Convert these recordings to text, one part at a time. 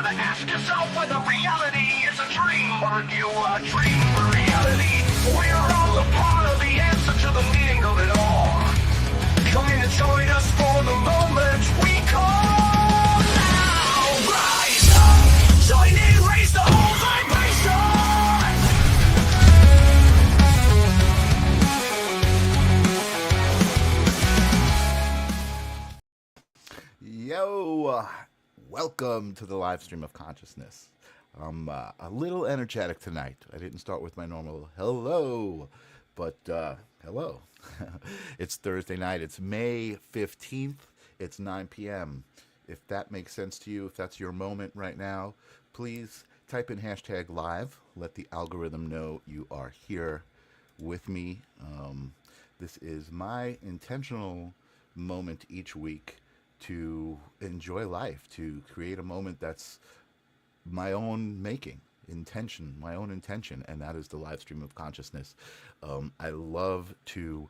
gotta ask yourself whether reality is a dream or you are dreaming for reality. We're all a part of the answer to the meaning of it all. Come in and join us for the moment we call now. Rise up, join in, raise the whole vibration. Yo, welcome to the Livestream of Consciousness. I'm a little energetic tonight. I didn't start with my normal hello, but hello. It's Thursday night. It's May 15th. It's 9 p.m. If that makes sense to you, if that's your moment right now, please type in hashtag live. Let the algorithm know you are here with me. This is my intentional moment each week to enjoy life, to create a moment that's my own making, my own intention, and that is the live stream of consciousness. I love to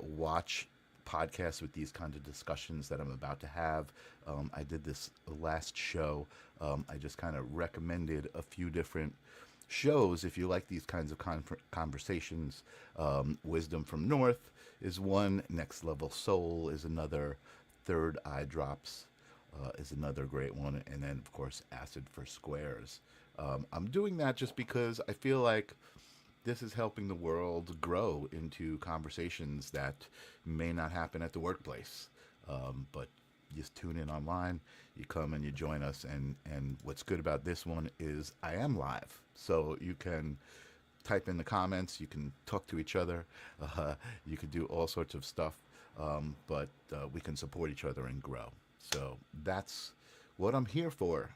watch podcasts with these kinds of discussions that I'm about to have. I did this last show. I just kind of recommended a few different shows if you like these kinds of conversations. Wisdom from North is one, Next Level Soul is another, Third Eye Drops is another great one, and then of course Acid for Squares. I'm doing that just because I feel like this is helping the world grow into conversations that may not happen at the workplace, but you just tune in online, you come and you join us, and what's good about this one is I am live, so you can type in the comments, you can talk to each other, you can do all sorts of stuff, but we can support each other and grow. So that's what I'm here for.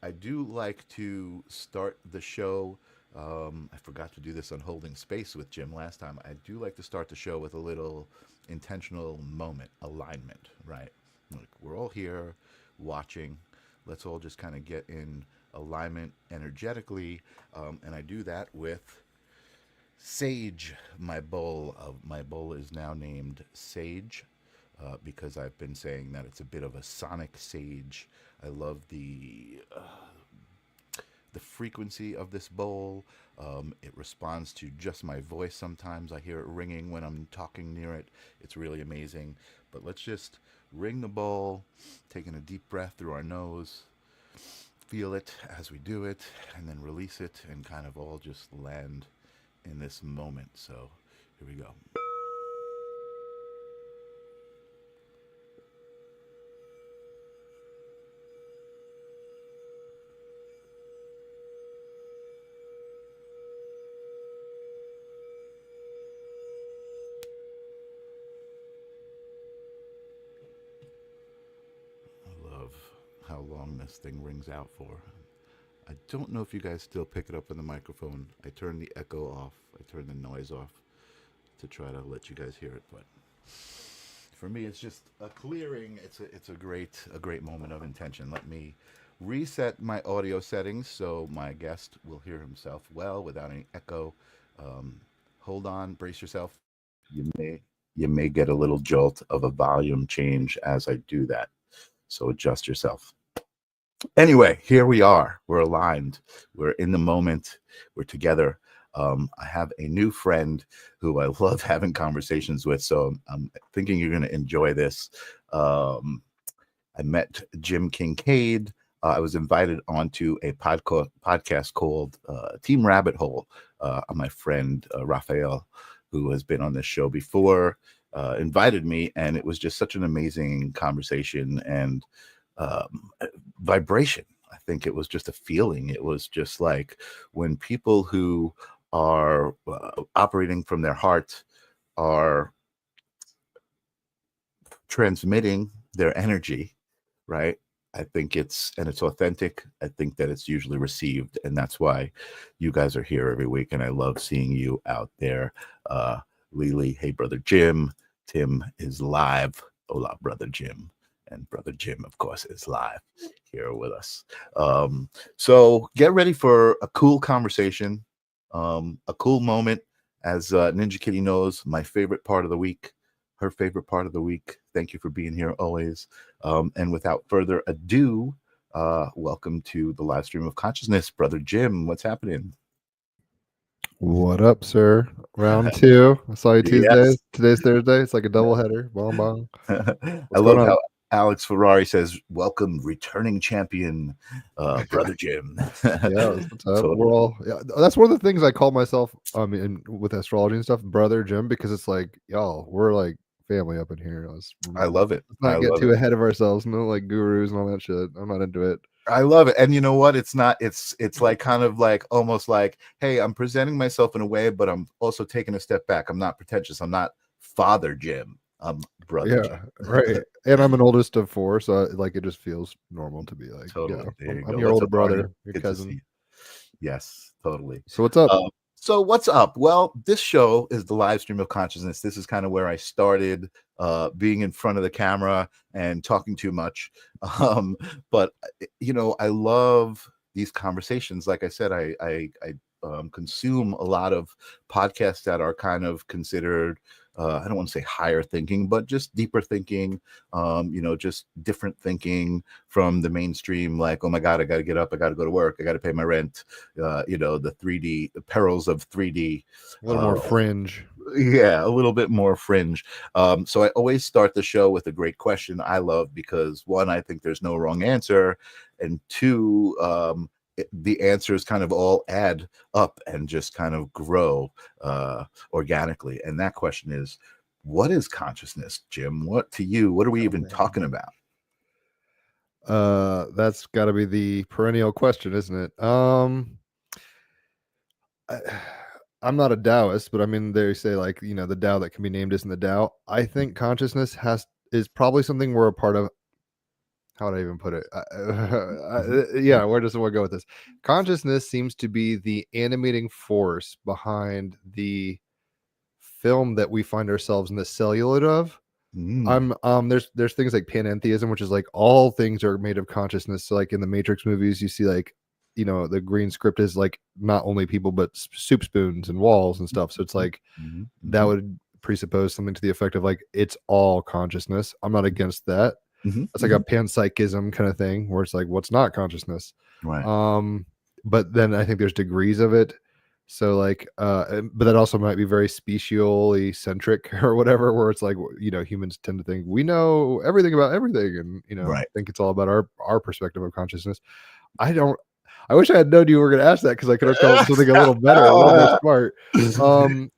I do like to start the show. I forgot to do this on Holding Space with Jim last time. I do like to start the show with a little intentional moment, alignment, right? Like, we're all here watching. Let's all just kind of get in alignment energetically. And I do that with Sage, my bowl. My bowl is now named Sage. Because I've been saying that it's a bit of a sonic sage. I love the frequency of this bowl. It responds to just my voice sometimes. I hear it ringing when I'm talking near it. It's really amazing. But let's just ring the bowl, taking a deep breath through our nose, feel it as we do it, and then release it and kind of all just land in this moment. So here we go. How long this thing rings out for. I don't know if you guys still pick it up on the microphone. I turned the echo off. I turned the noise off to try to let you guys hear it. But for me, it's just a clearing. It's a great moment of intention. Let me reset my audio settings so my guest will hear himself well without any echo. Hold on, brace yourself. You may get a little jolt of a volume change as I do that. So adjust yourself. Anyway, here we are. We're aligned. We're in the moment. We're together. I have a new friend who I love having conversations with, so I'm thinking you're going to enjoy this. I met Jim Kincaid. I was invited onto a podcast called TEAMRABBITHOLE. My friend Raphael, who has been on this show before, invited me, and it was just such an amazing conversation and vibration. I think it was just a feeling. It was just like when people who are operating from their heart are transmitting their energy, right? I think it's authentic. I think that it's usually received, and that's why you guys are here every week, and I love seeing you out there. Lily, hey, Brother Jim. Tim is live. Hola, Brother Jim. And Brother Jim, of course, is live here with us. So get ready for a cool conversation, a cool moment. As Ninja Kitty knows, my favorite part of the week, her favorite part of the week. Thank you for being here always. And without further ado, Welcome to the live stream of consciousness, brother Jim. What's happening? What up, sir? Round 2. I saw you Tuesday. Yes. Today's Thursday. It's like a double header. Bong bong. I love how Alex Ferrari says, "Welcome, returning champion, brother Jim." Yeah, what's up? Totally. We're all. Yeah, that's one of the things I call myself. With astrology and stuff, brother Jim, because it's like, y'all, we're like family up in here. I love it. Let's not get too ahead of ourselves. No, like gurus and all that shit. I'm not into it. I love it. And you know what? It's not, it's like kind of like almost like, hey, I'm presenting myself in a way, but I'm also taking a step back. I'm not pretentious. I'm not Father Jim. I'm brother Jim. Right. And I'm an oldest of 4, so like it just feels normal to be like, totally. I'm your older brother, your Good cousin. Yes, totally. So what's up? So what's up? Well, this show is the live stream of consciousness. This is kind of where I started being in front of the camera and talking too much. But you know, I love these conversations. Like I said, I consume a lot of podcasts that are kind of considered I don't want to say higher thinking, but just deeper thinking, you know, just different thinking from the mainstream, like, oh my God, I got to get up, I got to go to work, I got to pay my rent, you know, the 3D, the perils of 3D. A little more fringe. Yeah, a little bit more fringe. So I always start the show with a great question I love because, one, I think there's no wrong answer, and two, the answers kind of all add up and just kind of grow organically. And that question is, what is consciousness, Jim? What to you? What are we even talking about? That's got to be the perennial question, isn't it? I'm not a Taoist, but I mean, they say like, you know, the Tao that can be named isn't the Tao. I think consciousness is probably something we're a part of. How would I even put it? Yeah, where does one go with this? Consciousness seems to be the animating force behind the film that we find ourselves in the celluloid of. There's things like panentheism, which is like all things are made of consciousness. So like in the Matrix movies, you see like, you know, the green script is like not only people but soup spoons and walls and stuff. So it's like that would presuppose something to the effect of like it's all consciousness. I'm not against that. It's like a panpsychism kind of thing where it's like what's not consciousness, right? But then I think there's degrees of it. So like but that also might be very specially centric or whatever, where it's like, you know, humans tend to think we know everything about everything, and you know, think it's all about our perspective of consciousness. I wish I had known you were going to ask that, because I could have come up with something a little better, a little more smart.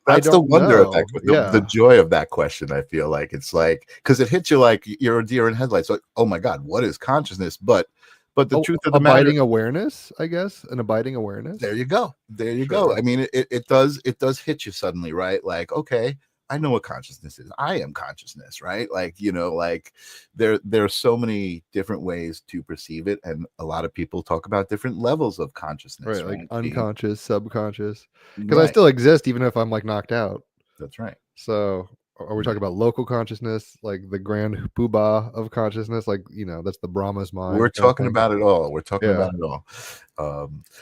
That's the wonder of that, the joy of that question. I feel like it's like, because it hits you like you're a deer in headlights. Like, oh my God, what is consciousness? But the truth of the matter, abiding awareness, I guess, an abiding awareness. There you go. There you go. I mean, it does hit you suddenly, right? Like, okay, I know what consciousness is. I am consciousness, right? Like, you know, like there are so many different ways to perceive it, and a lot of people talk about different levels of consciousness, right? Like unconscious, subconscious, because right. I still exist even if I'm like knocked out. That's right. So are we talking about local consciousness, like the grand poobah of consciousness, like, you know, that's the Brahma's mind? We're talking about it all. We're talking about it all.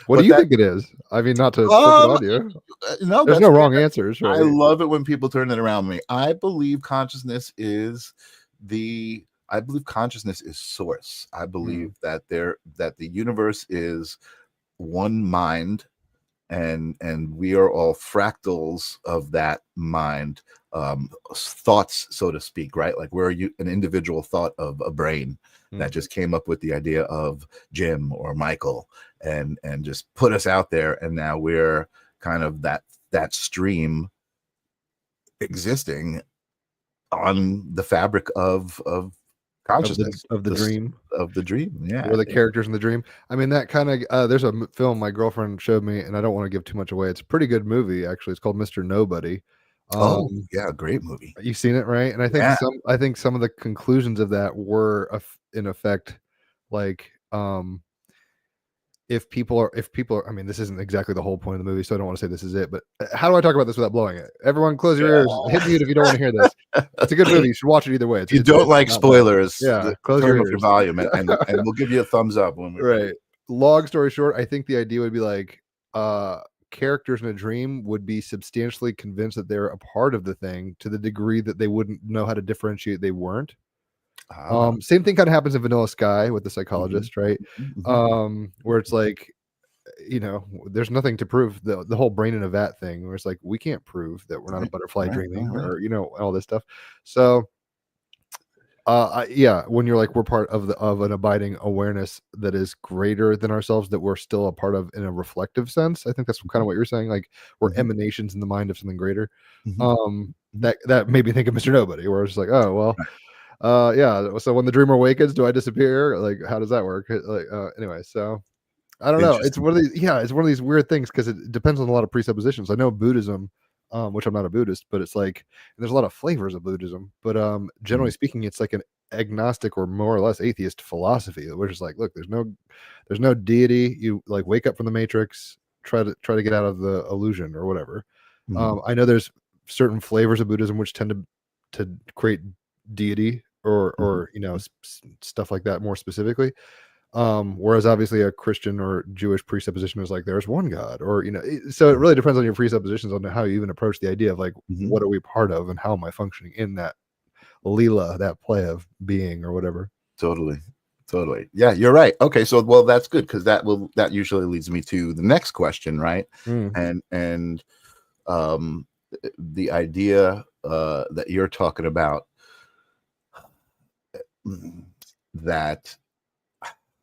What do you think it is? I mean, not to flip it on you. No, there's no wrong answers, right? I love it when people turn it around me. I believe consciousness is source. I believe that the universe is one mind, and we are all fractals of that mind, thoughts, so to speak, right? Like we're an individual thought of a brain that just came up with the idea of Jim or Michael, and just put us out there, and now we're kind of that stream existing on the fabric of consciousness, of the dream. Yeah, or the characters in the dream. I mean, that kind of there's a film my girlfriend showed me, and I don't want to give too much away. It's a pretty good movie, actually. It's called Mr. Nobody. Yeah, great movie. You've seen it, right? And I think some of the conclusions of that were in effect like if people are, I mean, this isn't exactly the whole point of the movie, so I don't want to say this is it, but how do I talk about this without blowing it? Everyone close your ears, hit mute if you don't want to hear this. It's a good movie. You should watch it either way. If you don't like spoilers, close turn your off your volume and we'll give you a thumbs up when we right. Long story short, I think the idea would be like characters in a dream would be substantially convinced that they're a part of the thing to the degree that they wouldn't know how to differentiate they weren't. Same thing kind of happens in Vanilla Sky with the Mhm. psychologist, right? Mhm. Where it's like, there's nothing to prove, the whole brain in a vat thing, where it's like, we can't prove that we're not a Right, butterfly right, dreaming, right, right. or all this stuff. So yeah, when you're like, we're part of an abiding awareness that is greater than ourselves, that we're still a part of in a reflective sense, I think that's kind of what you're saying, like we're Mhm. emanations in the mind of something greater. Mhm. Mhm. That made me think of Mr. Nobody, where it's like, oh well, yeah, so when the dreamer awakens, do I disappear? Like, how does that work? Like, anyway, so I don't know. It's Interesting. one of these, yeah, it's one of these weird things, because it depends on a lot of presuppositions. I know Buddhism, which I'm not a Buddhist, but it's like, there's a lot of flavors of Buddhism, but generally Mhm. speaking, it's like an agnostic or more or less atheist philosophy, which is like, look, there's no deity. You like wake up from the matrix, try to get out of the illusion or whatever. Mhm. I know there's certain flavors of Buddhism which tend to create deity, Mhm. or stuff like that more specifically. Whereas obviously a Christian or Jewish presupposition is like, there's one God, or so it really depends on your presuppositions on how you even approach the idea of like, Mhm. what are we part of and how am I functioning in that Leela, that play of being or whatever. Totally. Totally. Yeah, you're right. Okay, so well, that's good, because that usually leads me to the next question, right? Mm. And um the idea that you're talking about, mm, that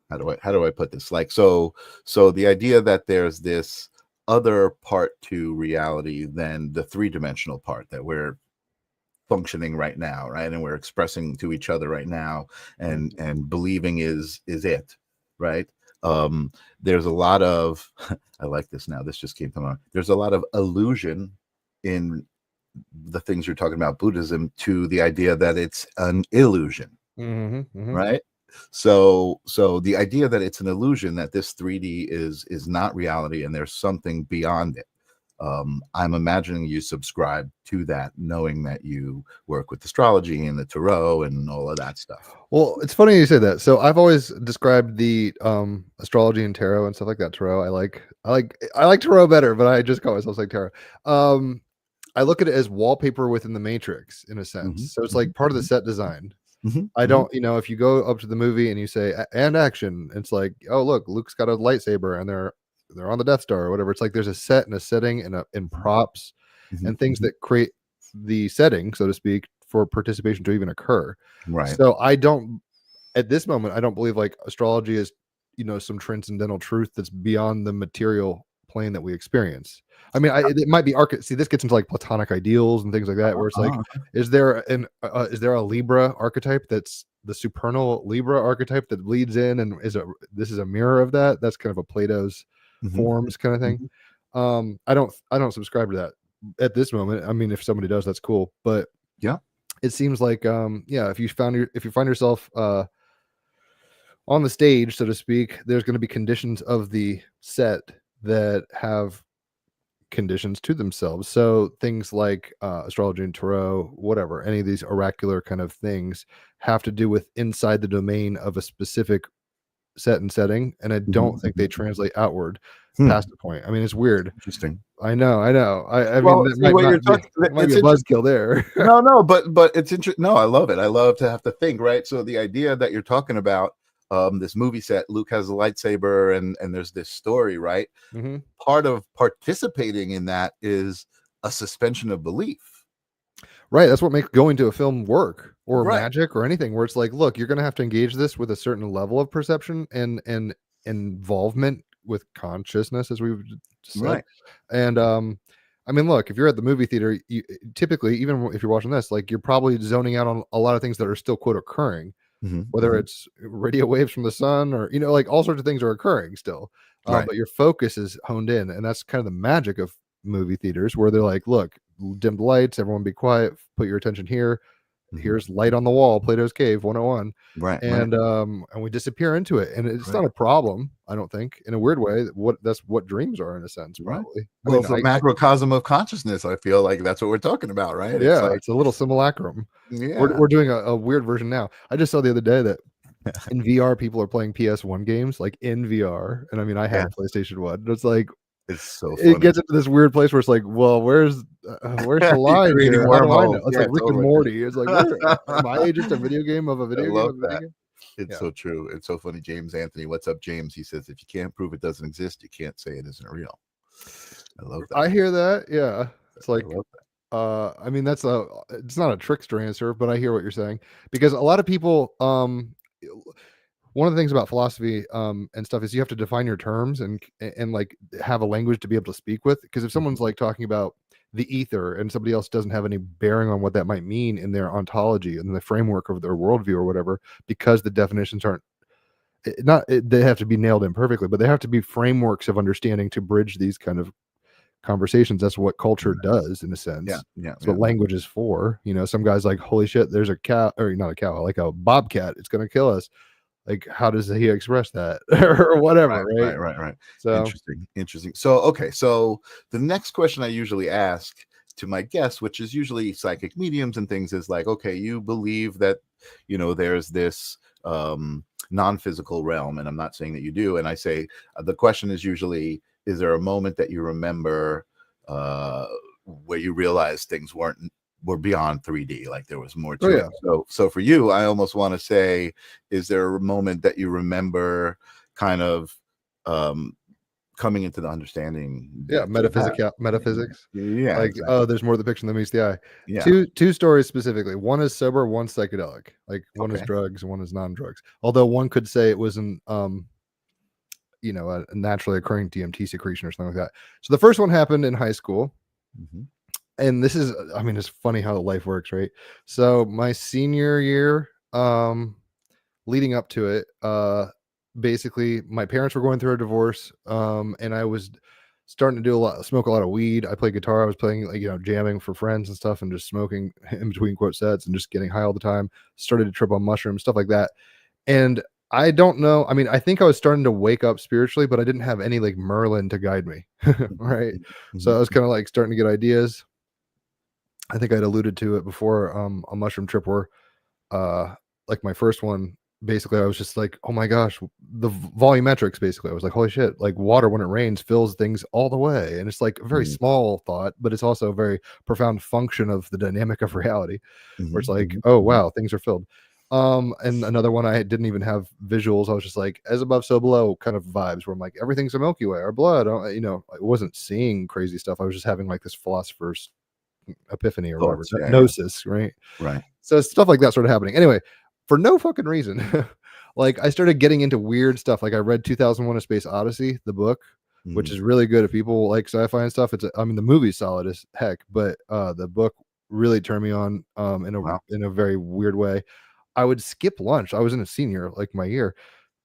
how do I put this? Like, so the idea that there's this other part to reality than the three-dimensional part that we're functioning right now, right, and we're expressing to each other right now, and believing is it, right? There's a lot of I like this now, this just came to mind. There's a lot of illusion in the things you're talking about, Buddhism, to the idea that it's an illusion, Mm-hmm, mm-hmm. right? So the idea that it's an illusion, that this 3D is not reality and there's something beyond it. I'm imagining you subscribe to that, knowing that you work with astrology and the tarot and all of that stuff. Well, it's funny you say that. So I've always described the astrology and tarot and stuff like that. Tarot, I like tarot better, but I just call myself like tarot. Um, I look at it as wallpaper within the matrix, in a Hmm. sense. So it's Hmm. like part of the set design. Hmm. I Hmm. don't, if you go up to the movie and you say and action, it's like, oh look, Luke's got a lightsaber and they're on the Death Star or whatever. It's like there's a set and a setting and props Hmm. and things Hmm. that create the setting, so to speak, for participation to even occur. Right. So I don't, at this moment, I don't believe like astrology is, some transcendental truth that's beyond the material plane that we experience. I mean, it might be see, this gets into like platonic ideals and things like that, where it's like, Uh-huh. is there a Libra archetype that's the supernal Libra archetype that bleeds in, and this is a mirror of that? That's kind of a Plato's Hmm. forms kind of thing. Hmm. I don't subscribe to that at this moment. I mean, if somebody does, that's cool, but Yeah. it seems like, yeah, if you find yourself on the stage, so to speak, there's going to be conditions of the set that have conditions to themselves. So things like astrology and tarot, whatever, any of these oracular kind of things have to do with inside the domain of a specific set and setting, and I Hmm. don't think they translate outward Hmm. past the point. I mean, it's weird. Interesting. I know. I mean, Well, that see might what you're not be, talking. that might be It's a interesting. buzzkill there. No, but it's interesting. No, I love it. I love to have to think, right? So the idea that you're talking about, this movie set, Luke has a lightsaber, and there's this story, right? Hmm. Part of participating in that is a suspension of belief. Right. That's what makes going to a film work, or Right. magic, or anything, where it's like, look, you're going to have to engage this with a certain level of perception and involvement with consciousness, as we've just said. Right. And I mean, look, if you're at the movie theater, typically, even if you're watching this, like, you're probably zoning out on a lot of things that are still, quote, occurring, Hmm. whether Hmm. it's radio waves from the sun, or like all sorts of things are occurring still. Right. But your focus is honed in, and that's kind of the magic of movie theaters, where they're like, look, dim the lights, everyone be quiet, put your attention here, Hmm. here's light on the wall, Plato's Cave 101. Right. Right. And we disappear into it, and it's Right. not a problem, I don't think, in a weird way. That's what dreams are, in a sense, Right. probably. I Well, mean, it's a macrocosm of consciousness. I feel like that's what we're talking about, right? It's yeah, like, it's a little simulacrum. we're, yeah. we're doing a weird version now. I just saw the other day that in VR people are playing PS1 games, like in VR, and I mean, I have Yeah. a PlayStation 1. It's like, It's so it funny. gets into this weird place where it's like, well, where's the You're line creating here? How do I know? wormholes. It's Yeah, like Rick and totally. Morty. It's like, where am I just a video game of a I video game love of a video that. game? It's Yeah. so true. It's so funny. James Anthony, what's up, James? He says, if you can't prove it doesn't exist, you can't say it isn't real. I love that. I hear that. Yeah. It's like, I love that. I mean, it's not a trickster answer, but I hear what you're saying, because a lot of people, one of the things about philosophy and stuff is you have to define your terms and like have a language to be able to speak with. Because if someone's like talking about the ether and somebody else doesn't have any bearing on what that might mean in their ontology and the framework of their worldview or whatever, because the definitions aren't they have to be nailed in perfectly, but they have to be frameworks of understanding to bridge these kind of conversations. That's what culture does, in a sense. Yeah. That's what language is for. You know, some guys like, holy shit, there's a cow, or not a cow, like a bobcat, it's gonna kill us. Like, how does he express that? Or whatever, right? Right. So Interesting. So, okay. So the next question I usually ask to my guests, which is usually psychic mediums and things, is like, okay, you believe that, there's this non-physical realm, and I'm not saying that you do. And I say, the question is usually, is there a moment that you remember where you realized things were beyond 3D, like there was more to it? So for you, I almost want to say, is there a moment that you remember kind of coming into the understanding? Metaphysics. Yeah, like, exactly. oh, there's more to the picture than meets the eye. Yeah. Two stories specifically. One is sober, one psychedelic. Like, one is drugs and one is non-drugs. Although one could say it was an a naturally occurring DMT secretion or something like that. So the first one happened in high school. And this is, I mean, it's funny how life works, right? So my senior year, leading up to it, basically my parents were going through a divorce, and I was starting to smoke a lot of weed. I played guitar. I was playing, like, jamming for friends and stuff, and just smoking in between quote sets and just getting high all the time. Started to trip on mushrooms, stuff like that. And I don't know. I mean, I think I was starting to wake up spiritually, but I didn't have any like Merlin to guide me. Right. So I was kind of like starting to get ideas. I think I'd alluded to it before, a mushroom trip where, like my first one, basically I was just like, oh my gosh, the volumetrics, basically. I was like, holy shit, like water when it rains fills things all the way. And it's like a very small thought, but it's also a very profound function of the dynamic of reality, where it's like, oh wow, things are filled. And another one, I didn't even have visuals. I was just like, as above, so below kind of vibes, where I'm like, everything's a Milky Way, our blood. I wasn't seeing crazy stuff. I was just having like this philosopher's epiphany or whatever, gnosis, right? So stuff like that started happening. Anyway, for no fucking reason, like I started getting into weird stuff. Like I read 2001: A Space Odyssey, the book, which is really good if people like sci-fi and stuff. I mean, the movie's solid as heck, but the book really turned me on in a very weird way. I would skip lunch. I was in a senior, like my year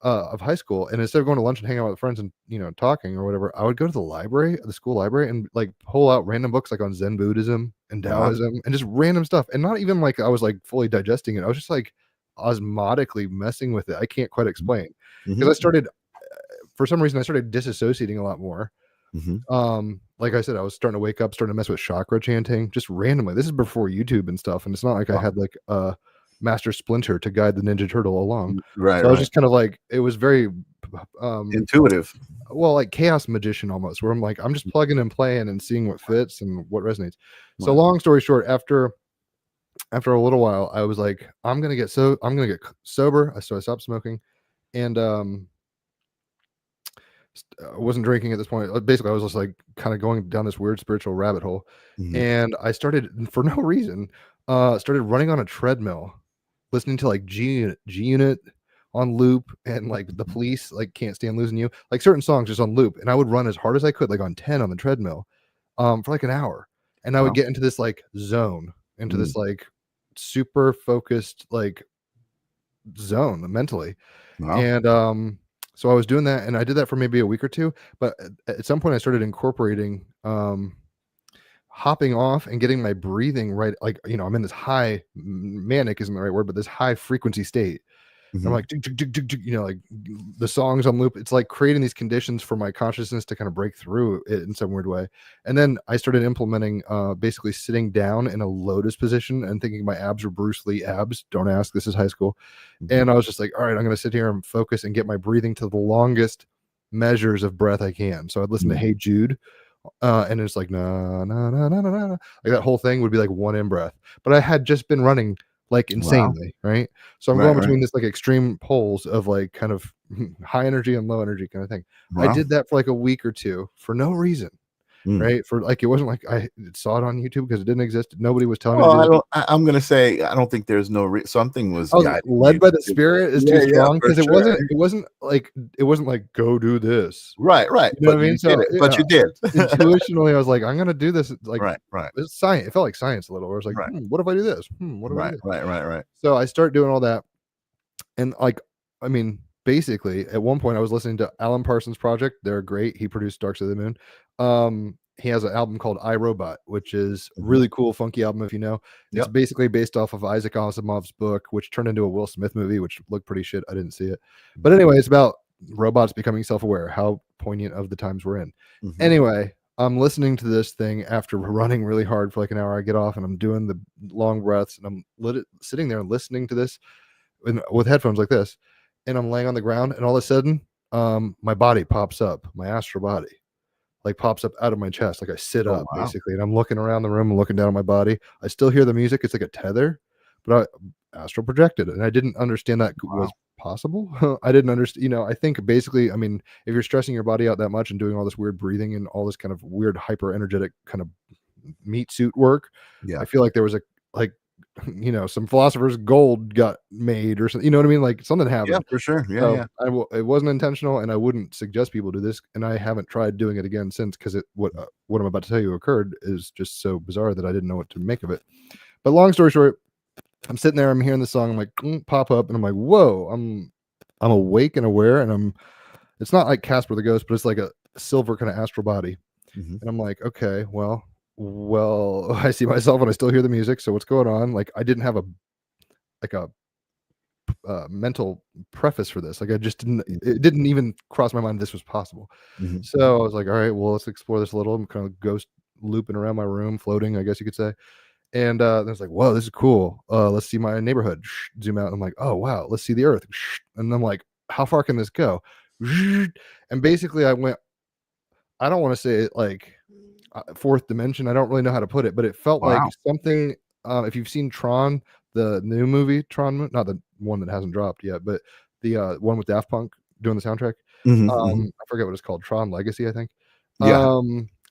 of high school, and instead of going to lunch and hanging out with friends and talking or whatever, I would go to the school library, and like pull out random books like on Zen Buddhism and Taoism and just random stuff. And not even like I was like fully digesting it. I was just like osmotically messing with it. I can't quite explain, because I started, for some reason, I started disassociating a lot more. Like I said, I was starting to wake up, starting to mess with chakra chanting just randomly. This is before YouTube and stuff, and it's not like I had like a Master Splinter to guide the Ninja Turtle along. So I was just kind of like, it was very intuitive. Well, like Chaos Magician almost, where I'm like, I'm just plugging and playing and seeing what fits and what resonates. So long story short, after a little while, I was like, I'm gonna get sober. So I stopped smoking, and I wasn't drinking at this point. Basically, I was just like kind of going down this weird spiritual rabbit hole, and I started, for no reason, started running on a treadmill, listening to like G Unit on loop, and like The Police, like Can't Stand Losing You, like certain songs just on loop. And I would run as hard as I could, like on 10 on the treadmill, for like an hour. And I would get into this like zone, into this like super focused like zone mentally. And so I was doing that, and I did that for maybe a week or two. But at some point I started incorporating hopping off and getting my breathing right. Like, I'm in this high, manic isn't the right word, but this high frequency state. I'm like, like the songs on loop. It's like creating these conditions for my consciousness to kind of break through it in some weird way. And then I started implementing basically sitting down in a lotus position and thinking my abs were Bruce Lee abs. Don't ask, this is high school. And I was just like, all right, I'm going to sit here and focus and get my breathing to the longest measures of breath I can. So I'd listen to Hey Jude, and it's like na na na na na na, like that whole thing would be like one in breath. But I had just been running like insanely, right? So I'm going between this like extreme poles of like kind of high energy and low energy kind of thing. I did that for like a week or two for no reason. Right? For like, it wasn't like I saw it on YouTube because it didn't exist. Nobody was telling me to do it. I'm gonna say I don't think there's something was led by the spirit is too strong, because it wasn't like go do this. Right. You know what I mean? So but you did. Intuitionally, I was like, I'm gonna do this. Like, right. It's science. It felt like science a little. Where I was like, what if I do this? What if I do this? Right. So I start doing all that, and like, I mean, basically, at one point, I was listening to Alan Parsons' Project. They're great. He produced Dark Side of the Moon. He has an album called iRobot, which is really cool, funky album. If you know, it's basically based off of Isaac Asimov's book, which turned into a Will Smith movie, which looked pretty shit. I didn't see it, but anyway, it's about robots becoming self-aware. How poignant of the times we're in. Anyway, I'm listening to this thing after running really hard for like an hour. I get off and I'm doing the long breaths, and I'm sitting there and listening to this with headphones like this, and I'm laying on the ground, and all of a sudden, my body pops up, my astral body. Like pops up out of my chest, like I sit up basically, and I'm looking around the room and looking down on my body. I still hear the music; it's like a tether, but I astral projected it, and I didn't understand that was possible. I didn't understand. You know, I think basically, I mean, if you're stressing your body out that much and doing all this weird breathing and all this kind of weird hyper energetic kind of meat suit work, I feel like there was a you know, some philosopher's gold got made or something, you know what I mean? Like something happened. Yeah, for sure. It wasn't intentional, and I wouldn't suggest people do this, and I haven't tried doing it again since, because what I'm about to tell you occurred is just so bizarre that I didn't know what to make of it. But long story short, I'm sitting there, I'm hearing the song, I'm like pop up, and I'm like, whoa, I'm awake and aware, and it's not like Casper the Ghost, but it's like a silver kind of astral body. And I'm like, okay, well, I see myself and I still hear the music. So what's going on? Like, I didn't have a mental preface for this. Like, it didn't even cross my mind this was possible. So I was like, all right, well, let's explore this a little. I'm kind of ghost looping around my room, floating, I guess you could say. And then I was like, whoa, this is cool. Let's see my neighborhood. Zoom out. I'm like, oh wow, let's see the earth. And I'm like, how far can this go? And basically I went, I don't want to say it like fourth dimension. I don't really know how to put it, but it felt like something. If you've seen Tron, the new movie Tron, not the one that hasn't dropped yet, but the one with Daft Punk doing the soundtrack. I forget what it's called. Tron Legacy, I think.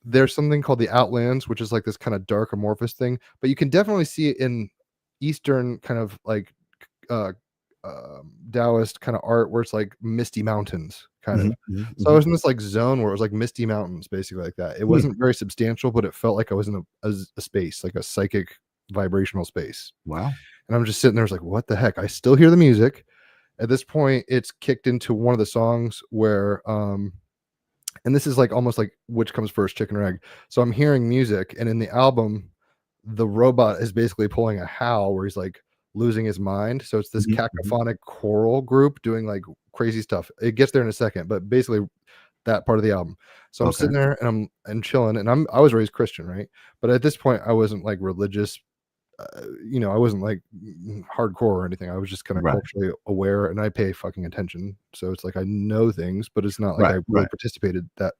There's something called the Outlands, which is like this kind of dark amorphous thing, but you can definitely see it in Eastern kind of like Taoist kind of art, where it's like misty mountains kind of. So I was in this like zone where it was like misty mountains, basically like that. It wasn't very substantial, but it felt like I was in a space, like a psychic vibrational space. Wow. And I'm just sitting there, I was like, what the heck? I still hear the music. At this point, it's kicked into one of the songs where and this is like almost like which comes first, chicken or egg. So I'm hearing music, and in the album, the robot is basically pulling a howl where he's like losing his mind. So it's this cacophonic choral group doing like crazy stuff. It gets there in a second, but basically that part of the album. So I'm sitting there and I'm chilling, and I was raised Christian, right? But at this point I wasn't like religious, you know, I wasn't like hardcore or anything. I was just kind of culturally aware, and I pay fucking attention. So it's like I know things, but it's not like I really participated. That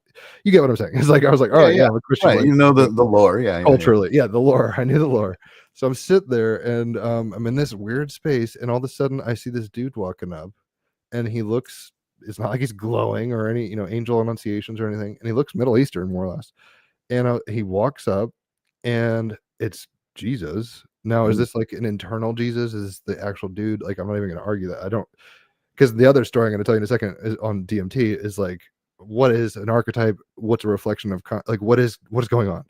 you get what I'm saying? It's like I was like, all right, I'm a Christian. Like, you know the lore, culturally, the lore. I knew the lore. So I'm sitting there, and I'm in this weird space, and all of a sudden I see this dude walking up, and he looks. It's not like he's glowing or any, you know, angel annunciations or anything, and he looks Middle Eastern more or less. And he walks up, and it's Jesus. Now, is this like an internal Jesus? Is this the actual dude? Like, I'm not even going to argue that. I don't, because the other story I'm going to tell you in a second is on DMT is like, what is an archetype? What's a reflection of like, what is going on?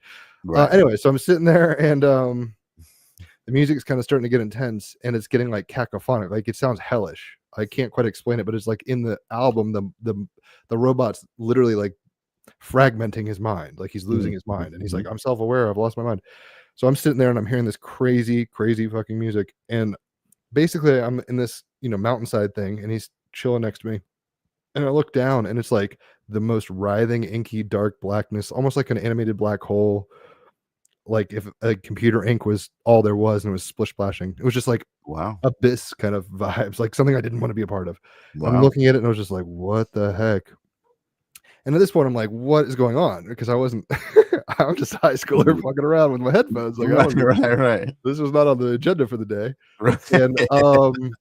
Anyway, so I'm sitting there, and the music's kind of starting to get intense, and it's getting like cacophonic. Like, it sounds hellish. I can't quite explain it, but it's like in the album, the robot's literally like fragmenting his mind. Like, he's losing his mind, and he's like, I'm self-aware. I've lost my mind. So I'm sitting there, and I'm hearing this crazy, crazy fucking music. And basically I'm in this, you know, mountainside thing, and he's chilling next to me. And I look down, and it's like the most writhing, inky, dark blackness, almost like an animated black hole. Like if a computer ink was all there was, and it was splish splashing. It was just like abyss kind of vibes, like something I didn't want to be a part of. I'm looking at it, and I was just like, what the heck? And at this point, I'm like, what is going on? Because I wasn't, I'm just a high schooler fucking around with my headphones. Like, Right. this was not on the agenda for the day. Right. And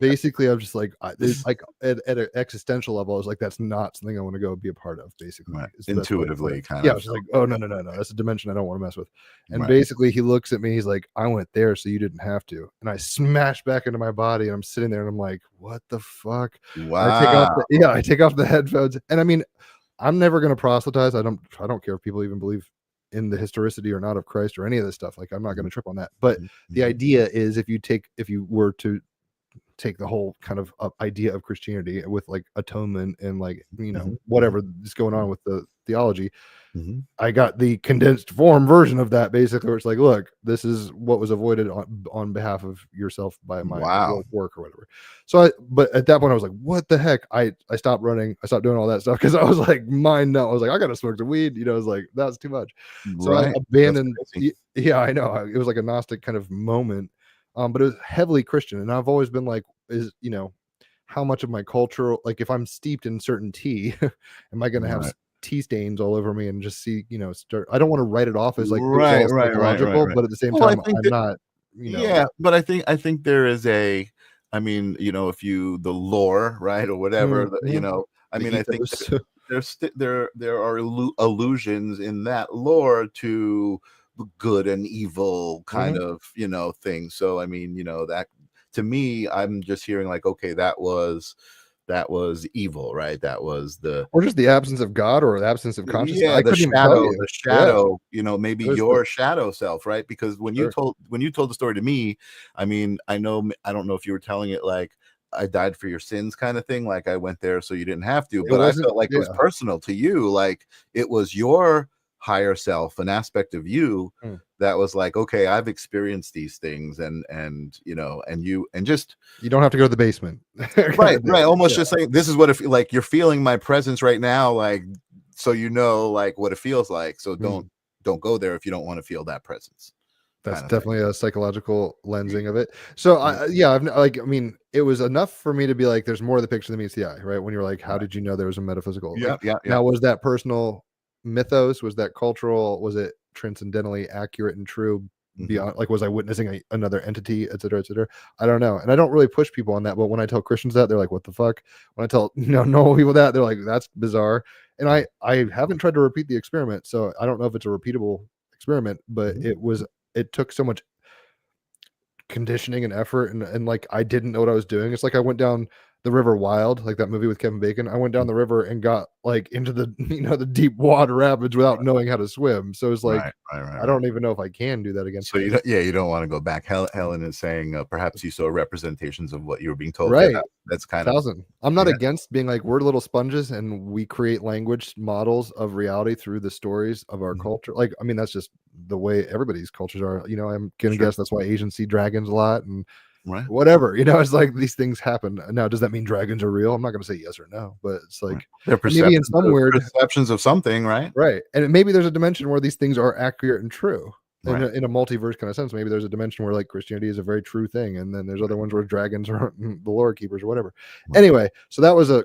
basically, I'm just like, like at an existential level, I was like, that's not something I want to go be a part of. Basically, Right. is the best way to put Intuitively, it. kind Yeah, I of. was just like, oh no, that's a dimension I don't want to mess with. And Right. basically, he looks at me, he's like, I went there, so you didn't have to. And I smash back into my body, and I'm sitting there, and I'm like, what the fuck? Wow. I take off the headphones, and I mean, I'm never going to proselytize. I don't care if people even believe in the historicity or not of Christ or any of this stuff. Like, I'm not going to trip on that. But the idea is, if you were to take the whole kind of idea of Christianity with like atonement and like, whatever is going on with the theology, I got the condensed form version of that, basically, where it's like, look, this is what was avoided on behalf of yourself by my work or whatever. So but at that point I was like, what the heck? I stopped running. I stopped doing all that stuff because I was like, mind numb. I was like, I gotta smoke some weed. I was like, that was too much. So I abandoned. Yeah, I know. It was like a Gnostic kind of moment. But it was heavily Christian. And I've always been like, how much of my cultural, like if I'm steeped in certain tea, am I gonna have tea stains all over me and just see, I don't want to write it off as like psychological, but at the same time, I'm not, Yeah, but I think there is a, I mean, if you the lore, right, or whatever, I mean, I think there are allusions in that lore to good and evil kind of thing. So I mean, that to me, I'm just hearing like, okay, that was evil, right? That was or just the absence of God or the absence of consciousness. Yeah, the shadow, maybe your shadow self, right? Because when you told the story to me, I mean, I don't know if you were telling it like I died for your sins kind of thing, like I went there so you didn't have to, but I felt like it was personal to you, like it was your higher self, an aspect of you that was like, okay, I've experienced these things, and you don't have to go to the basement. right almost just saying, this is what like you're feeling my presence right now, like, so like what it feels like, so don't go there if you don't want to feel that presence. That's definitely a psychological lensing of it. So I mean, it was enough for me to be like, there's more of the picture than meets the eye, right? When you're like, how did you know there was a metaphysical? Now, was that personal mythos? Was that cultural? Was it transcendentally accurate and true beyond, like, was I witnessing another entity, et cetera, et cetera? I don't know. And I don't really push people on that, but when I tell Christians that, they're like, what the fuck? When I tell normal people that, they're like, that's bizarre. And I haven't tried to repeat the experiment, so I don't know if it's a repeatable experiment, but it took so much conditioning and effort, and like I didn't know what I was doing. It's like I went down the river wild, like that movie with Kevin Bacon. I went down the river and got like into the the deep water rapids without knowing how to swim. So it's like I don't even know if I can do that again. So you don't want to go back. Helen is saying perhaps you saw representations of what you were being told. Right. That's kind of. I'm not against being like, we're little sponges and we create language models of reality through the stories of our culture. Like, I mean, that's just the way everybody's cultures are. I'm gonna guess that's why Asians see dragons a lot and whatever. It's like these things happen. Now, does that mean dragons are real? I'm not gonna say yes or no, but it's like maybe in some weird perceptions of something, right? And maybe there's a dimension where these things are accurate and true. In a multiverse kind of sense, maybe there's a dimension where like Christianity is a very true thing, and then there's other ones where dragons are the lore keepers or whatever. Anyway, so that was a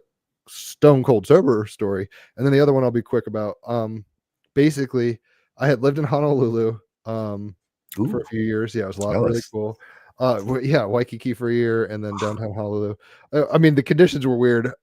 stone cold sober story, and then the other one I'll be quick about. Basically, I had lived in Honolulu for a few years. Yeah, it was a lot really cool. Waikiki for a year, and then downtown Honolulu. I mean, the conditions were weird.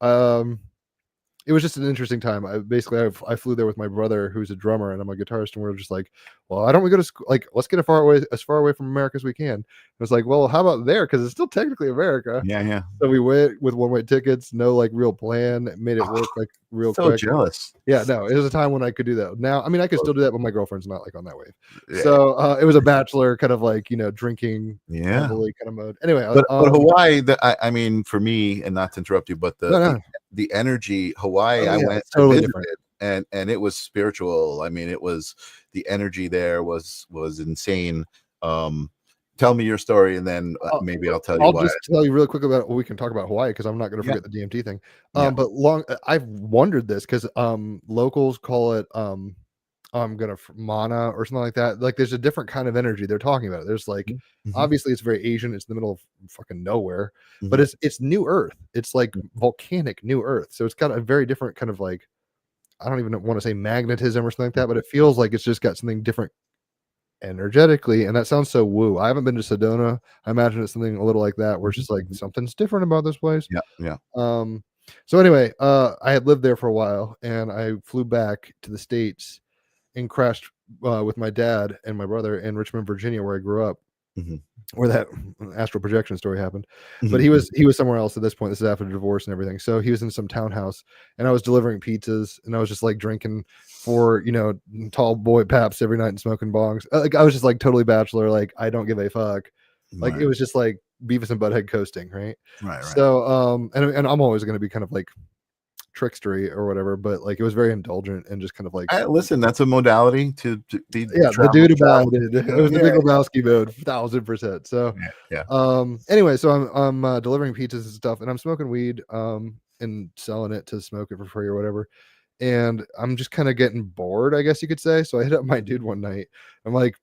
It was just an interesting time. I flew there with my brother, who's a drummer, and I'm a guitarist, and we were just like, well, why don't we go to school? Like, let's get as far away from America as we can. And it's like, well, how about there? Because it's still technically America. Yeah. So we went with one-way tickets, no like real plan, made it work like real quick. So jealous. Yeah, no, it was a time when I could do that. Now, I mean, I could still do that, but my girlfriend's not like on that wave. Yeah. So it was a bachelor kind of like drinking, heavily kind of mode. Anyway, but Hawaii, I mean, for me, and not to interrupt you, but the energy, Hawaii, I went totally different, and it was spiritual. I mean, it was the energy there was insane. Tell me your story, and then maybe I'll tell you. I'll just tell you real quick about. We can talk about Hawaii because I'm not going to forget the DMT thing. But I've wondered this because locals call it mana or something like that. Like, there's a different kind of energy they're talking about. There's like obviously it's very Asian. It's in the middle of fucking nowhere, but it's new Earth. It's like volcanic new Earth. So it's got a very different kind of like I don't even want to say magnetism or something like that, but it feels like it's just got something different energetically, and that sounds so woo. I haven't been to Sedona. I imagine it's something a little like that, where it's just like something's different about this place. Yeah, yeah. So anyway, I had lived there for a while, and I flew back to the States and crashed with my dad and my brother in Richmond, Virginia, where I grew up, where that astral projection story happened. But he was somewhere else at this point. This is after the divorce and everything. So he was in some townhouse, and I was delivering pizzas, and I was just like drinking 4, tall boy paps every night and smoking bongs. Like I was just like totally bachelor. Like I don't give a fuck. Like it was just like Beavis and Butthead coasting, right? Right. So and I'm always going to be kind of like trickstery or whatever, but like it was very indulgent and just kind of like listen, that's a modality to be the dude about it. It was the Big Lebowski mode, 1000%. So anyway, so I'm delivering pizzas and stuff, and I'm smoking weed and selling it to smoke it for free or whatever. And I'm just kind of getting bored, I guess you could say. So I hit up my dude one night. I'm like,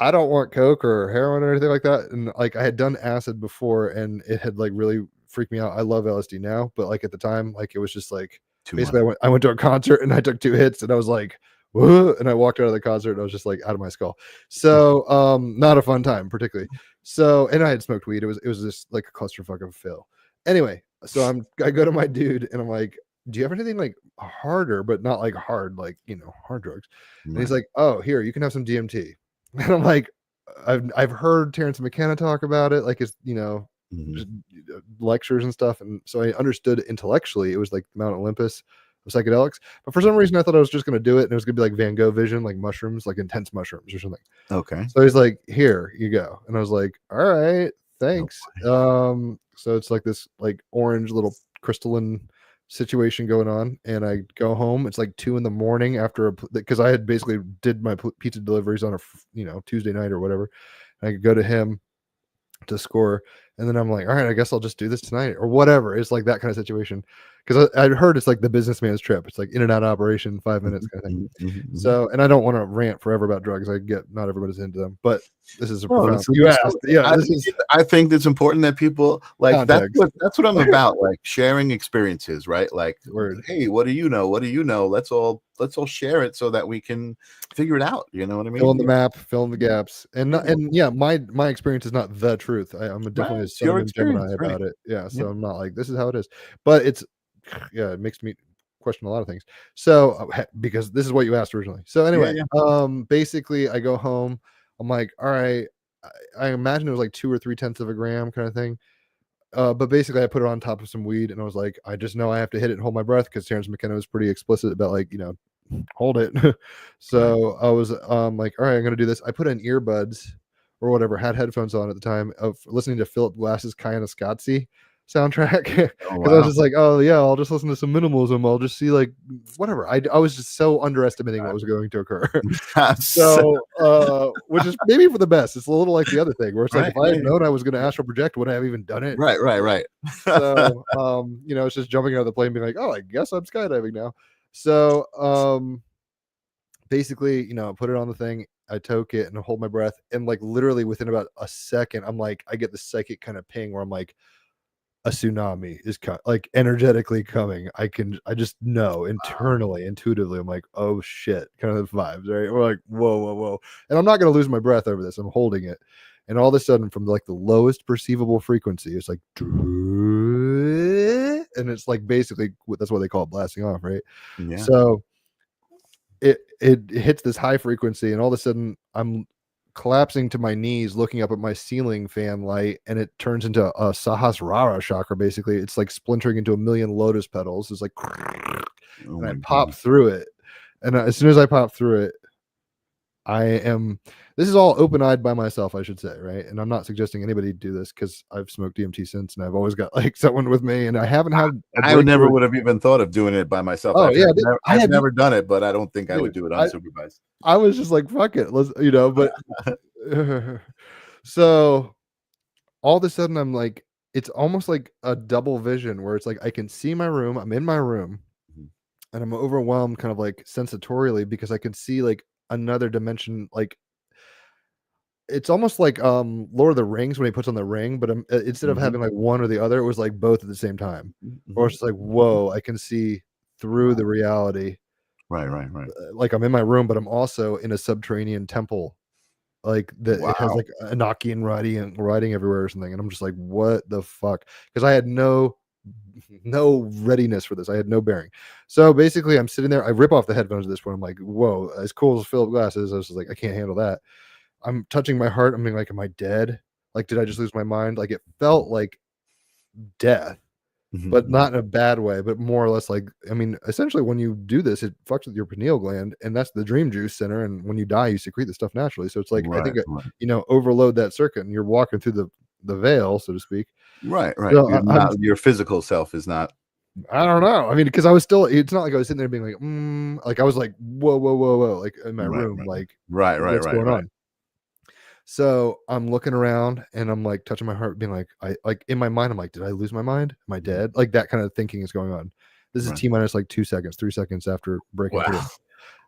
I don't want coke or heroin or anything like that. And like I had done acid before, and it had like really freaked me out. I love LSD now, but like at the time, like it was just like basically I went to a concert and I took 2 hits and I was like, whoa, and I walked out of the concert and I was just like out of my skull. So not a fun time particularly. So, and I had smoked weed. It was just like a clusterfuck of a fill. Anyway, so I go to my dude and I'm like, do you have anything like harder, but not like hard, like hard drugs? And he's like, oh, here, you can have some DMT. And I'm like, I've heard Terrence McKenna talk about it, like it's just lectures and stuff, and so I understood intellectually it was like Mount Olympus of psychedelics. But for some reason, I thought I was just going to do it, and it was going to be like Van Gogh vision, like mushrooms, like intense mushrooms or something. Okay. So he's like, "Here you go," and I was like, "All right, thanks." So it's like this like orange little crystalline situation going on, and I go home. It's like 2 a.m. after because I had basically did my pizza deliveries on a Tuesday night or whatever. And I could go to him to score, and then I'm like, all right, I guess I'll just do this tonight or whatever. It's like that kind of situation, because I'd heard it's like the businessman's trip. It's like in and out operation, 5 minutes kind of thing. So, and I don't want to rant forever about drugs. I get not everybody's into them, but this is a profound. You asked, I think it's important that people like that's what I'm about, like sharing experiences, right? Like, hey, what do you know? What do you know? Let's all share it so that we can figure it out. You know what I mean? Fill in the map, fill in the gaps, and my experience is not the truth. I'm definitely a Sun and Gemini about it. Yeah, so I'm not like this is how it is, but it's it makes me question a lot of things. So because this is what you asked originally. So anyway, basically I go home. I'm like, all right. I imagine it was like 2 or 3/10 of a gram kind of thing. But basically I put it on top of some weed, and I was like, I just know I have to hit it and hold my breath, because Terrence McKenna was pretty explicit about like, hold it. So I was like, all right, I'm gonna do this. I put in earbuds or whatever, had headphones on at the time of listening to Philip Glass's Kayana soundtrack, because I was just like, oh yeah, I'll just listen to some minimalism, I'll just see like whatever. I was just so underestimating what was going to occur. So which is maybe for the best. It's a little like the other thing where it's like, if I had known I was going to astral project, would I have even done it? Right. So it's just jumping out of the plane being like, oh, I guess I'm skydiving now. So basically, I put it on the thing, I toke it and hold my breath, and like literally within about a second, I'm like, I get the psychic kind of ping where I'm like, a tsunami is like energetically coming. I just know internally, intuitively, I'm like, oh shit, kind of vibes, right? We're like, whoa. And I'm not going to lose my breath over this. I'm holding it. And all of a sudden, from like the lowest perceivable frequency, it's like, and it's like basically that's what they call it, blasting off, right? Yeah. So it hits this high frequency, and all of a sudden I'm collapsing to my knees, looking up at my ceiling fan light, and it turns into a Sahasrara chakra. Basically, it's like splintering into a million lotus petals. It's like, and I pop through it, and as soon as I pop through it, this is all open-eyed by myself, I should say, right? And I'm not suggesting anybody do this, because I've smoked DMT since, and I've always got like someone with me, and I haven't had I never would have even thought of doing it by myself. I've never done it, but I don't think I would do it unsupervised. I was just like, fuck it, let's, but so all of a sudden I'm like, it's almost like a double vision where it's like I can see my room, I'm in my room, and I'm overwhelmed kind of like sensatorially, because I can see like another dimension. Like it's almost like Lord of the Rings when he puts on the ring, but instead of having like one or the other, it was like both at the same time. Or it's like, whoa, I can see through the reality. Right. Like I'm in my room, but I'm also in a subterranean temple. Like it has Wow. like Enochian writing everywhere or something. And I'm just like, what the fuck? Because I had no readiness for this. I had no bearing. So basically I'm sitting there. I rip off the headphones at this point. I'm like, whoa, as cool as Philip Glass is, I was just like, I can't handle that. I'm touching my heart. I'm being like, am I dead? Like, did I just lose my mind? Like it felt like death, but not in a bad way, but more or less like, I mean, essentially when you do this, it fucks with your pineal gland, and that's the dream juice center. And when you die, you secrete the stuff naturally. So it's like, I think, overload that circuit, and you're walking through the veil, so to speak. Right. So Your physical self is not. I don't know. I mean, because I was still, it's not like I was sitting there being like, like I was like, whoa, like in my room, like, what's going on? So I'm looking around and I'm like touching my heart, being like, I like in my mind, I'm like, did I lose my mind? Am I dead? Like that kind of thinking is going on. This is T minus like 2 seconds, 3 seconds after breaking through.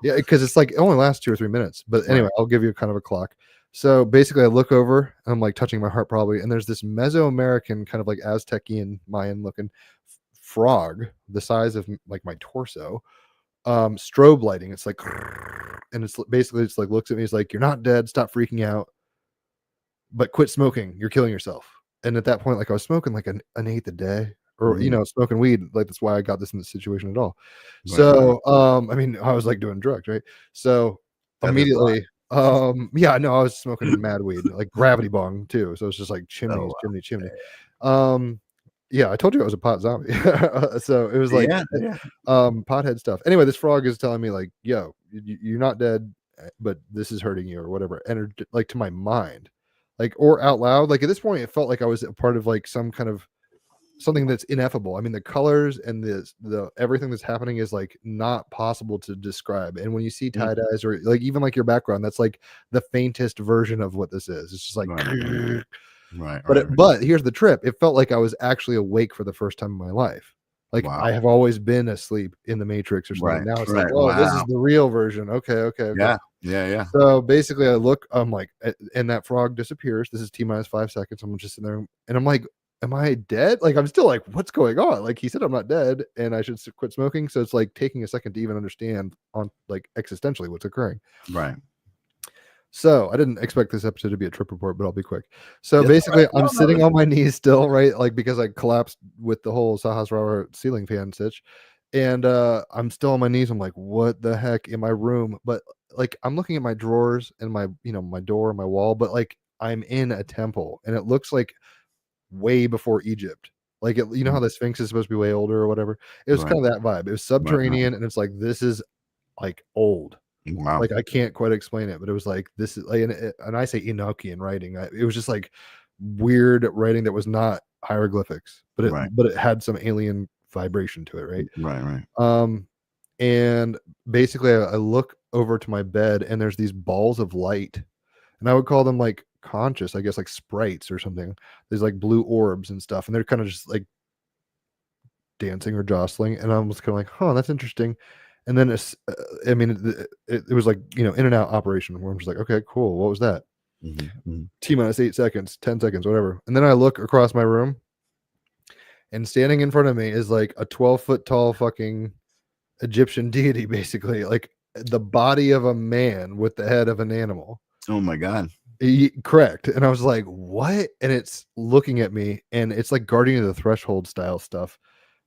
Yeah, because it's like it only lasts 2 or 3 minutes. But anyway, I'll give you kind of a clock. So basically, I look over, and I'm like touching my heart probably, and there's this Mesoamerican kind of like Aztecian Mayan looking frog, the size of like my torso, strobe lighting. It's like, and it's basically it's like looks at me. It's like, you're not dead. Stop freaking out. But quit smoking. You're killing yourself. And at that point, like I was smoking like an eighth a day, or smoking weed. Like that's why I got this in this situation at all. So I mean, I was like doing drugs, right? So immediately, yeah, no, I was smoking mad weed, like gravity bong too. So it's just like chimney. Yeah, I told you I was a pot zombie. So it was like pothead stuff. Anyway, this frog is telling me like, yo, you're not dead, but this is hurting you or whatever. And like to my mind, like, or out loud, like at this point it felt like I was a part of like some kind of something that's ineffable. I mean, the colors and the everything that's happening is like not possible to describe. And when you see tie-dyes or like even like your background, that's like the faintest version of what this is. It's just like but here's the trip. It felt like I was actually awake for the first time in my life. Like I have always been asleep in the Matrix or something. Now it's like, oh, this is the real version. Okay. Yeah. So basically, I look. I'm like, and that frog disappears. This is T minus 5 seconds. I'm just sitting there, and I'm like, am I dead? Like I'm still like, what's going on? Like he said, I'm not dead, and I should quit smoking. So it's like taking a second to even understand on like existentially what's occurring. Right. So I didn't expect this episode to be a trip report, but I'll be quick. So basically, I'm sitting on my knees still, right? Like because I collapsed with the whole Sahasrara ceiling fan stitch. And I'm still on my knees. I'm like, what the heck in my room? But like I'm looking at my drawers and my, my door, my wall, but like I'm in a temple and it looks like way before Egypt. Like it, how the Sphinx is supposed to be way older or whatever. It was kind of that vibe. It was subterranean and it's like this is like old. Wow. Like I can't quite explain it, but it was like this is like, and I say Enochian writing. It was just like weird writing that was not hieroglyphics, but it had some alien vibration to it, right? And basically I look over to my bed and there's these balls of light, and I would call them like conscious, I guess, like sprites or something. There's like blue orbs and stuff, and they're kind of just like dancing or jostling, and I was kind of like, huh, that's interesting. And then it's, I mean, it was like, in and out operation where I'm just like, okay, cool. What was that? T minus 8 seconds, 10 seconds, whatever. And then I look across my room, and standing in front of me is like a 12-foot tall fucking Egyptian deity, basically, like the body of a man with the head of an animal. Oh my God. Correct. And I was like, what? And it's looking at me, and it's like Guardian of the Threshold style stuff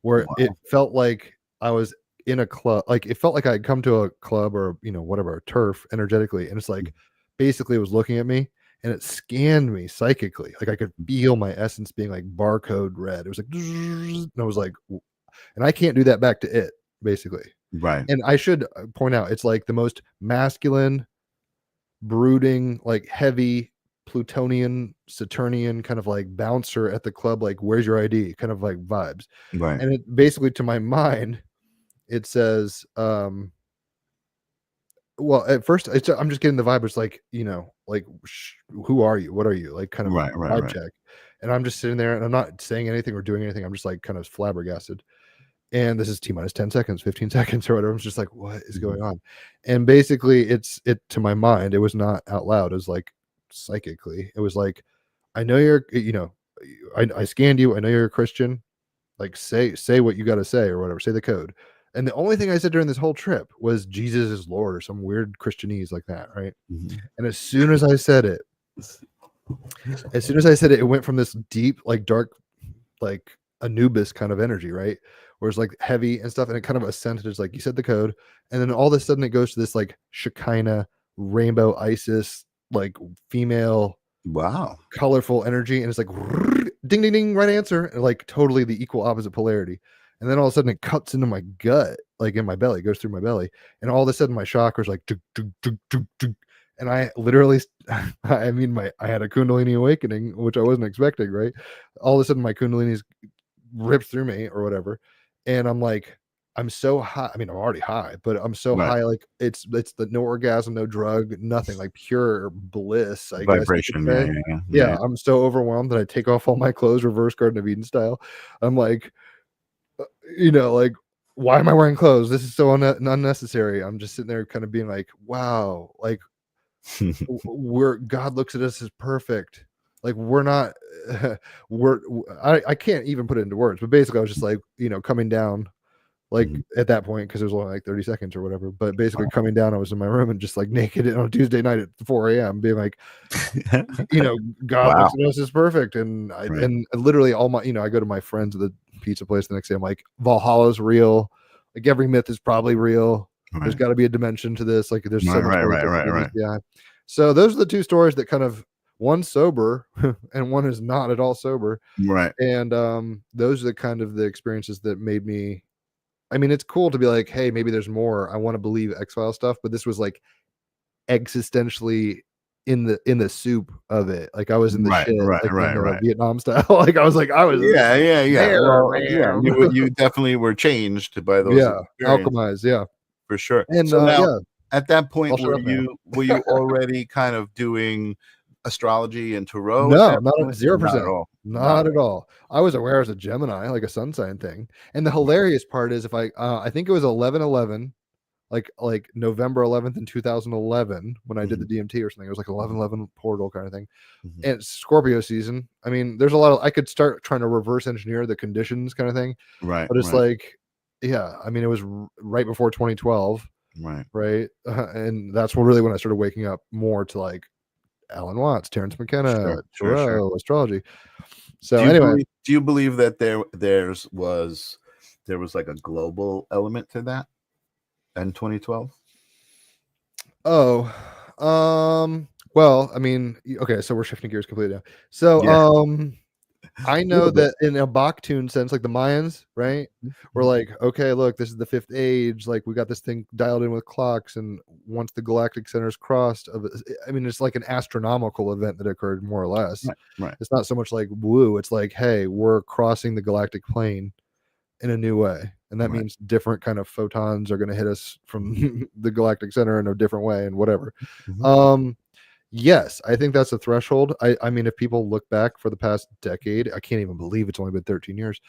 where it felt like I was in a club. Like it felt like I'd come to a club or, whatever, a turf energetically. And it's like, basically it was looking at me and it scanned me psychically. Like I could feel my essence being like barcode red. It was like, and I was like, and I can't do that back to it, basically. Right. And I should point out, it's like the most masculine, brooding, like heavy Plutonian, Saturnian kind of like bouncer at the club, like, where's your ID kind of like vibes. Right. And it basically, to my mind, it says, well, at first I'm just getting the vibe. It's like, like, who are you? What are you? Like kind of vibe check. And I'm just sitting there and I'm not saying anything or doing anything. I'm just like kind of flabbergasted. And this is T minus 10 seconds, 15 seconds or whatever. I'm just like, what is going on? And basically it's to my mind, it was not out loud. It was like psychically. It was like, I know you're, I scanned you. I know you're a Christian. Like say what you got to say or whatever. Say the code. And the only thing I said during this whole trip was Jesus is Lord or some weird Christianese like that, right? And as soon as I said it, it went from this deep, like dark, like Anubis kind of energy, right? Where it's like heavy and stuff, and it kind of ascended as like you said the code, and then all of a sudden it goes to this like Shekinah, rainbow Isis, like female, Wow. colorful energy, and it's like ding ding ding, right answer, and like totally the equal opposite polarity. And then all of a sudden it cuts into my gut, like in my belly, goes through my belly, and all of a sudden my chakra's like dug, dug, dug, dug, dug. And I literally, I mean, I had a Kundalini awakening, which I wasn't expecting, right? All of a sudden my Kundalini's ripped through me or whatever, and I'm like, I'm so high. I mean, I'm already high, but I'm so Right. high, like it's the no orgasm, no drug, nothing, like pure bliss, I guess you could Vibration. say. Yeah, I'm so overwhelmed that I take off all my clothes, reverse Garden of Eden style. I'm like, like, why am I wearing clothes? This is so unnecessary. I'm just sitting there kind of being like, wow, like God looks at us as perfect. Like we're not, I can't even put it into words, but basically I was just like, coming down, like at that point, because it was only like 30 seconds or whatever, but basically coming down, I was in my room and just like naked on a Tuesday night at 4 a.m. being like, God looks at us as perfect. And and literally all my, I go to my friends at the pizza place the next day. I'm like, Valhalla's real. Like every myth is probably real. There's got to be a dimension to this. Like there's so much right. Yeah. So those are the two stories that kind of, one's sober and one is not at all sober. Right. And those are the kind of the experiences that made me, I mean, it's cool to be like, hey, maybe there's more. I want to believe X-Files stuff, but this was like existentially in the soup of it. Like I was in the shit, like in the Vietnam style. Like I was like, I was there, well, you definitely were changed by those alchemized, for sure. And so now, at that point, were you already kind of doing astrology and tarot? No, not 0%. Not at all. I was aware as a Gemini, like a sun sign thing. And the hilarious part is, if I think it was 11/11, like November 11th in 2011 when I did the DMT or something. It was like 11/11 portal kind of thing. And it's Scorpio season. I mean, there's a lot of, I could start trying to reverse engineer the conditions kind of thing. Right. But it's like, I mean, it was right before 2012. Right. And that's really when I started waking up more to like Alan Watts, Terrence McKenna, tarot, astrology. So anyway, do you believe that there was like a global element to that in 2012? Well, I mean, okay, so we're shifting gears completely now. So I know that in a Baktun sense, like the Mayans, right? We're like, okay, look, this is the fifth age. Like we got this thing dialed in with clocks, and once the galactic centers crossed, I mean, it's like an astronomical event that occurred more or less. Right. It's not so much like woo. It's like, hey, we're crossing the galactic plane in a new way, and that means different kind of photons are going to hit us from the galactic center in a different way, and whatever. Yes, I think that's a threshold. I mean, if people look back for the past decade, I can't even believe it's only been 13 years.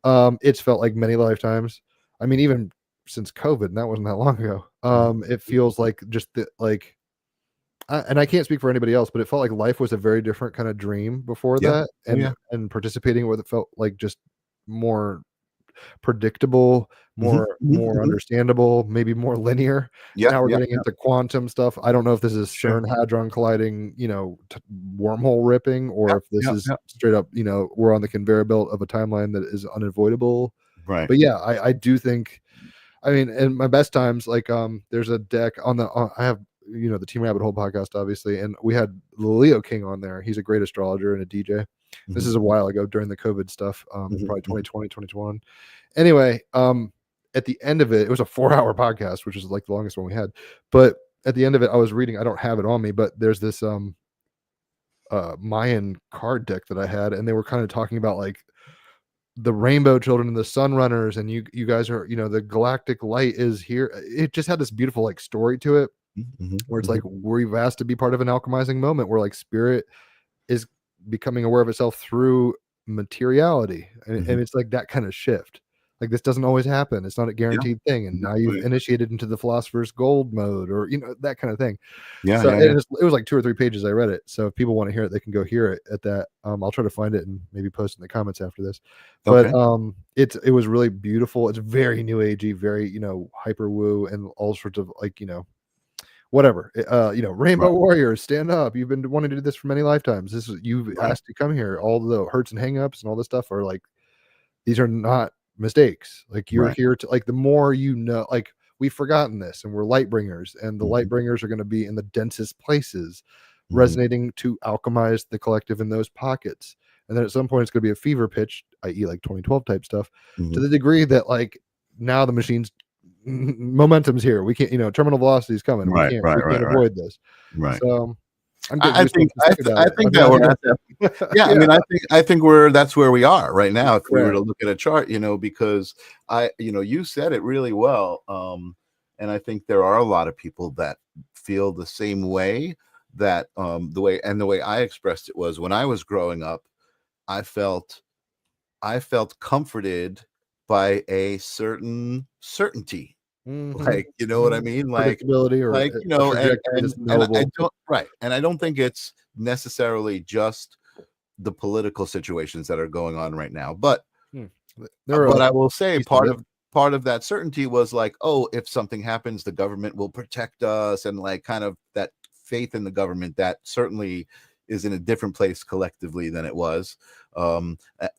It's felt like many lifetimes. I mean, even since COVID, and that wasn't that long ago. It feels like just and I can't speak for anybody else, but it felt like life was a very different kind of dream before that, and participating with it felt like just more predictable, more understandable, maybe more linear. Now we're getting into quantum stuff. I don't know if this is CERN hadron colliding, wormhole ripping, or if this is straight up, we're on the conveyor belt of a timeline that is unavoidable. Right. But yeah, I do think, I mean, in my best times, like there's a deck on I have the Team Rabbit Hole podcast, obviously, and we had the Leo King on there. He's a great astrologer and a DJ. This is a while ago during the COVID stuff, probably 2020, 2021. Anyway, at the end of it, it was a 4-hour podcast, which is like the longest one we had. But at the end of it, I was reading, I don't have it on me, but there's this Mayan card deck that I had, and they were kind of talking about like the rainbow children and the sun runners, and you guys are, the galactic light is here. It just had this beautiful like story to it, where it's like we've asked to be part of an alchemizing moment where like spirit is becoming aware of itself through materiality, and it's like that kind of shift. Like, this doesn't always happen. It's not a guaranteed thing. And now you've Right. initiated into the philosopher's gold mode, or, that kind of thing. Yeah, So yeah. it was like 2 or 3 pages. I read it. So if people want to hear it, they can go hear it at that. I'll try to find it and maybe post in the comments after this. But Okay. it was really beautiful. It's very new agey, very, hyper woo, and all sorts of, like, whatever. Rainbow Right. warriors, stand up. You've been wanting to do this for many lifetimes. You've Right. asked to come here. All the hurts and hangups and all this stuff are like, these are not mistakes. Like, you're Right. here to, like, the more like, we've forgotten this, and we're light bringers, and the light bringers are going to be in the densest places, resonating to alchemize the collective in those pockets. And then at some point it's going to be a fever pitch, i.e. like 2012 type stuff, to the degree that, like, now the machine's momentum's here. We can't, terminal velocity is coming. Right. We Right. can't Right. avoid this. Right. So I'm getting I goosebumps think just thinking about I it. think I'm that not we're here. at that. Yeah, I mean, I think that's where we are right now. If we were to Correct. look at a chart, because you said it really well. And I think there are a lot of people that feel the same way. That the way I expressed it was, when I was growing up, I felt comforted by a certain certainty. Like, you know what I mean? Predictability, or a trajectory that's And I knowable. don't, right. And I don't think it's necessarily just the political situations that are going on right now. But There are I will say piece of it. part of that certainty was like, oh, if something happens, the government will protect us, and like kind of that faith in the government that certainly is in a different place collectively than it was.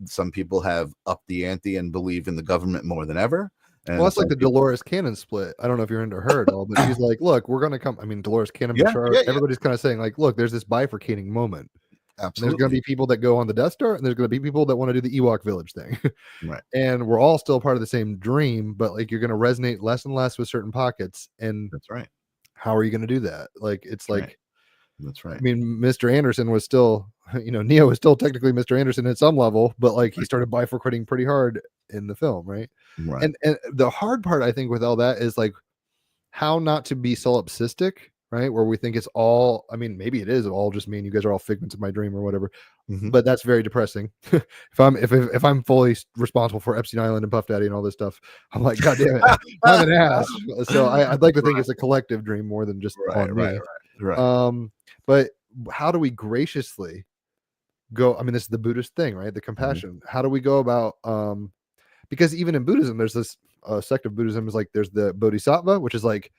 Some people have upped the ante and believe in the government more than ever. Well, And that's like some the people, Dolores Cannon split. I don't know if you're into her at all, but she's like, look, we're going to come. I mean, Dolores Cannon, yeah, Bashar, yeah, yeah, everybody's kind of saying, like, look, there's this bifurcating moment. And there's going to absolutely. be people that go on the Death Star, and there's going to be people that want to do the Ewok village thing. Right. And we're all still part of the same dream, but like, you're going to resonate less and less with certain pockets. And That's right. how are you going to do that? Like, it's Right. like, That's right. I mean, Mr. Anderson was still, Neo was still technically Mr. Anderson at some level, but like, he started bifurcating pretty hard in the film, right? Right. And the hard part, I think, with all that is like, how not to be solipsistic, right? Where we think it's all, I mean, maybe it is all just me and you guys are all figments of my dream or whatever. But that's very depressing. if I'm fully responsible for Epstein Island and Puff Daddy and all this stuff, I'm like, God damn it, I'm an ass. So I'd like to think it's a collective dream more than just on me. Right. But how do we graciously go? I mean, this is the Buddhist thing, right? The compassion. How do we go about because even in Buddhism, there's this sect of Buddhism is like, there's the Bodhisattva, which is like,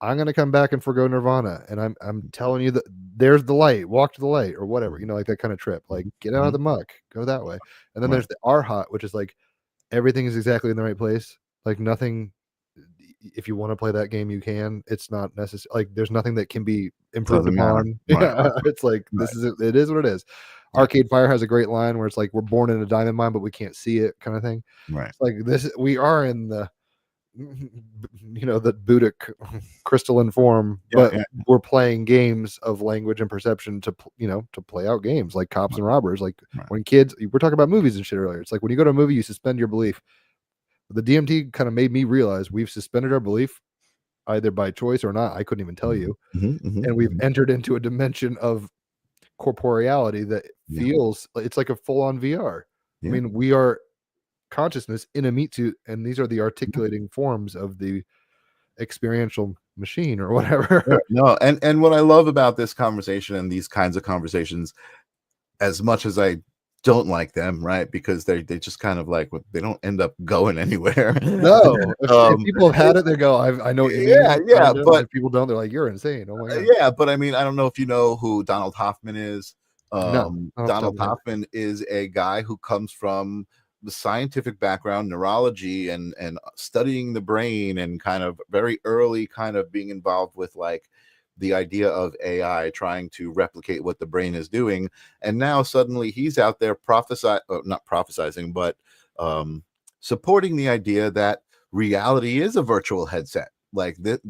I'm going to come back and forgo nirvana. And I'm telling you that there's the light, walk to the light or whatever, like that kind of trip, like get out of the muck, go that way. And then there's the Arhat, which is like, everything is exactly in the right place. Like nothing, if you want to play that game, you can, it's not necessary. Like there's nothing that can be improved upon. Yeah. It's like, it is what it is. Arcade Fire has a great line where it's like, we're born in a diamond mine, but we can't see it, kind of thing. Right. It's like we are in the, the Buddhic crystalline form, but we're playing games of language and perception to play out games like Cops and Robbers. Like when kids, we're talking about movies and shit earlier. It's like when you go to a movie, you suspend your belief. The DMT kind of made me realize we've suspended our belief either by choice or not. I couldn't even tell you. And we've entered into a dimension of corporeality that feels, it's like a full-on VR. I mean, we are consciousness in a meat suit, and these are the articulating forms of the experiential machine or whatever. No, and what I love about this conversation and these kinds of conversations, as much as I don't like them, right? Because they just kind of like, they don't end up going anywhere. No, if people have had it, they go, I know what you mean. Yeah, but if people don't, they're like, you're insane. Oh my God. Yeah, but I mean, I don't know if you know who Donald Hoffman is. No, Donald Hoffman is a guy who comes from the scientific background, neurology, and studying the brain, and kind of very early kind of being involved with like the idea of AI trying to replicate what the brain is doing. And now suddenly he's out there not prophesizing, but supporting the idea that reality is a virtual headset. Like that,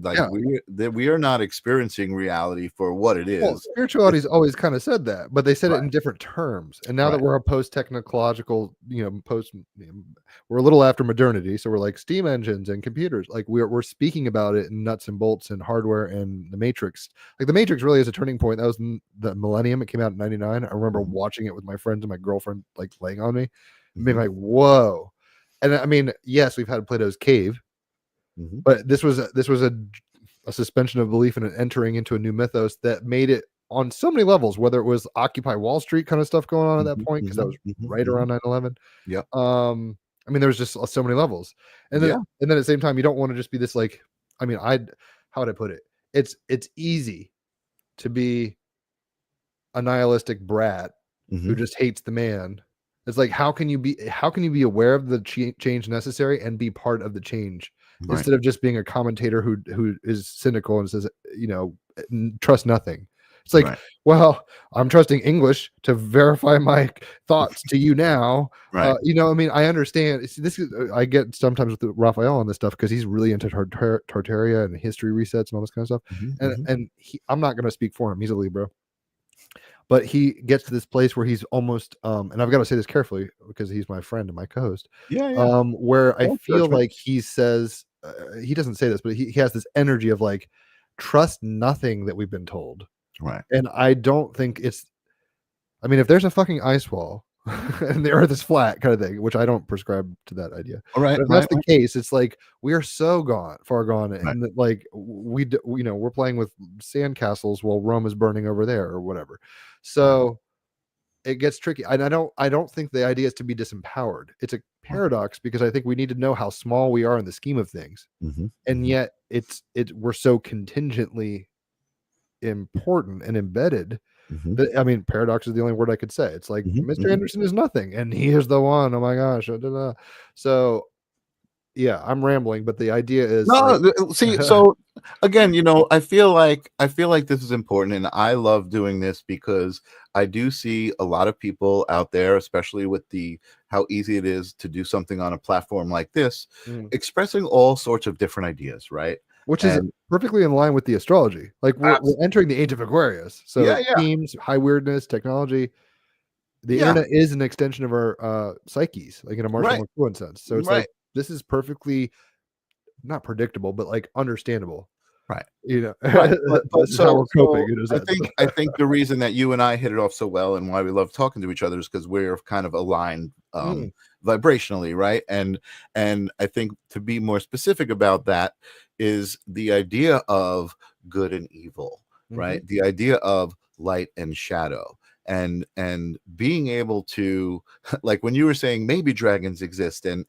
we are not experiencing reality for what it is. Well, spirituality's always kind of said that, but they said it in different terms. And now that we're a post-technological, we're a little after modernity, so we're like steam engines and computers. Like we're speaking about it in nuts and bolts and hardware and the Matrix. Like the Matrix really is a turning point. That was the millennium. It came out in '99. I remember watching it with my friends and my girlfriend, like laying on me, and being like, "Whoa." And I mean, yes, we've had Plato's cave, but this was a suspension of belief and an entering into a new mythos that made it on so many levels, whether it was Occupy Wall Street kind of stuff going on at that point, because that was right around 9/11. Yep. I mean, there was just so many levels. And then at the same time, you don't want to just be this like, I mean, how would I put it? It's easy to be a nihilistic brat who just hates the man. It's like, how can you be aware of the change necessary and be part of the change instead of just being a commentator who is cynical and says, trust nothing. It's like, well, I'm trusting English to verify my thoughts to you now. I mean, I understand. I get sometimes with Raphael on this stuff because he's really into Tartaria and history resets and all this kind of stuff. And I'm not going to speak for him. He's a Libra. But he gets to this place where he's almost, and I've got to say this carefully because he's my friend and my co-host. Where I feel like he says, he doesn't say this, but he has this energy of like, trust nothing that we've been told. Right. And I don't think I mean, if there's a fucking ice wall and the earth is flat kind of thing, which I don't prescribe to that idea. All right. But if that's the case, it's like, we are so far gone. And that, like, we're playing with sandcastles while Rome is burning over there or whatever. So it gets tricky. And I don't think the idea is to be disempowered. It's a paradox because I think we need to know how small we are in the scheme of things. And yet we're so contingently important and embedded that, I mean, paradox is the only word I could say. It's like Mr. Anderson is nothing and he is the one. Oh my gosh. So yeah, I'm rambling, but the idea is see, so again, I feel like this is important, and I love doing this because I do see a lot of people out there, especially with how easy it is to do something on a platform like this, expressing all sorts of different ideas, right? Which is perfectly in line with the astrology. Like we're entering the age of Aquarius. So themes, high weirdness, technology. The internet is an extension of our psyches, like in a Marshall McLuhan sense. So it's like, this is perfectly not predictable, but like understandable. Right. But so we're coping. I think the reason that you and I hit it off so well and why we love talking to each other is because we're kind of aligned vibrationally, right? And I think to be more specific about that is the idea of good and evil, right? The idea of light and shadow. And being able to, like when you were saying maybe dragons exist and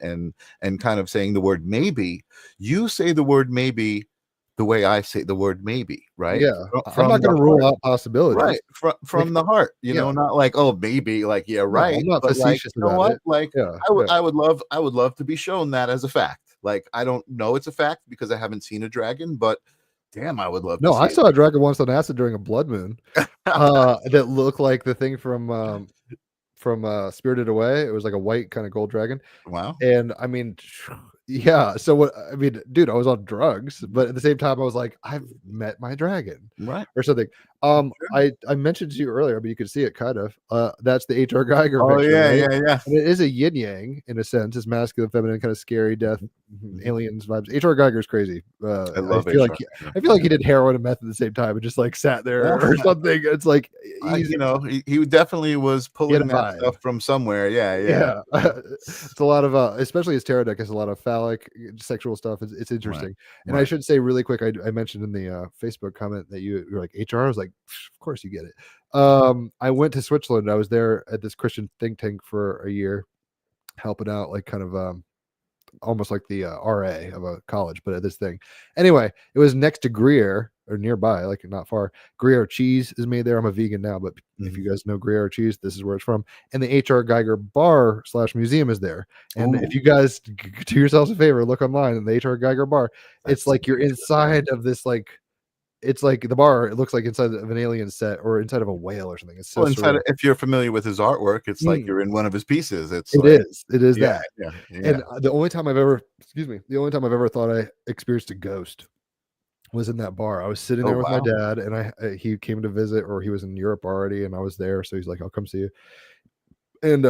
kind of saying the word maybe, you say the word maybe the way I say the word maybe, right? Yeah, I'm not going to rule out possibilities, right? From the heart, not like, oh, maybe, like, right. No, I'm not but facetious like, about it. Like, I would love to be shown that as a fact. Like, I don't know it's a fact because I haven't seen a dragon, but damn, I would love to see I saw a dragon once on acid during a blood moon that looked like the thing from Spirited Away. It was like a white kind of gold dragon. Wow. And I mean, yeah. So what? I mean, dude, I was on drugs, but at the same time, I was like, I've met my dragon, right, or something. I mentioned to you earlier, but you could see it kind of. That's the H.R. Geiger. Oh picture, yeah, right? yeah. And it is a yin yang in a sense. It's masculine, feminine, kind of scary, death, aliens vibes. H.R. Geiger's crazy. I love. I feel like he did heroin and meth at the same time and just like sat there or something. It's like he definitely was pulling that stuff from somewhere. Yeah. It's a lot of especially his tarot deck has a lot of phallic sexual stuff. It's interesting. And I should say really quick, I mentioned in the Facebook comment that you were like HR. I was like, of course you get it. I went to Switzerland. I was there at this Christian think tank for a year, helping out, like kind of almost like the RA of a college, but at this thing. Anyway, it was next to Gruyere, or nearby, like not far. Gruyere cheese is made there. I'm a vegan now, but if you guys know Gruyere cheese, this is where it's from. And the H.R. Geiger bar / museum is there. And if you guys do yourselves a favor, look online in the H.R. Geiger bar. It's like you're inside of this, like, it's like the bar, it looks like inside of an alien set or inside of a whale or something. It's so if you're familiar with his artwork, it's like you're in one of his pieces. It is that. Yeah. And the only time I've ever thought I experienced a ghost was in that bar. I was sitting there with my dad, and he came to visit, or he was in Europe already, and I was there, so he's like, I'll come see you. And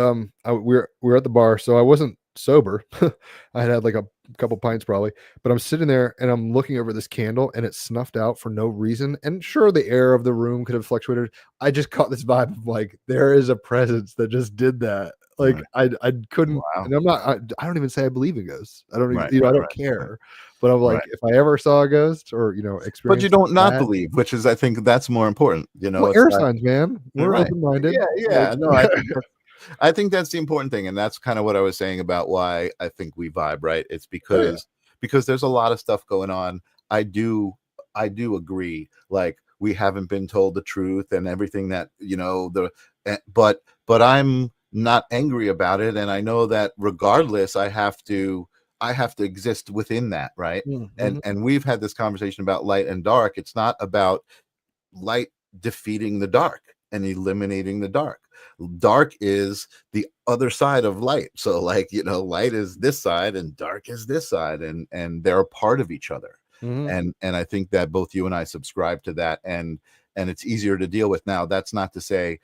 we were at the bar, so I wasn't sober. I had like a couple pints probably, but I'm sitting there and I'm looking over this candle, and it's snuffed out for no reason. And sure, the air of the room could have fluctuated. I just caught this vibe of like, there is a presence that just did that. Like Right. I couldn't, Wow. and I don't even say I believe in ghosts. I don't even, Right, I right, don't right, right, care. But I'm right. like, if I ever saw a ghost or But you experienced don't not that, believe, which is, I think that's more important. well, It's air like, signs, man, we're right. open minded. Yeah, Like, yeah. No, I think that's the important thing, and that's kind of what I was saying about why I think we vibe, right? It's oh yeah, because there's a lot of stuff going on. I do agree. Like, we haven't been told the truth and everything that but I'm not angry about it, and I know that regardless, I have to exist within that, right? mm-hmm. And we've had this conversation about light and dark. It's not about light defeating the dark and eliminating the dark. Dark is the other side of light. So, like, light is this side and dark is this side, and they're a part of each other. Mm-hmm. And I think that both you and I subscribe to that, and it's easier to deal with now. That's not to say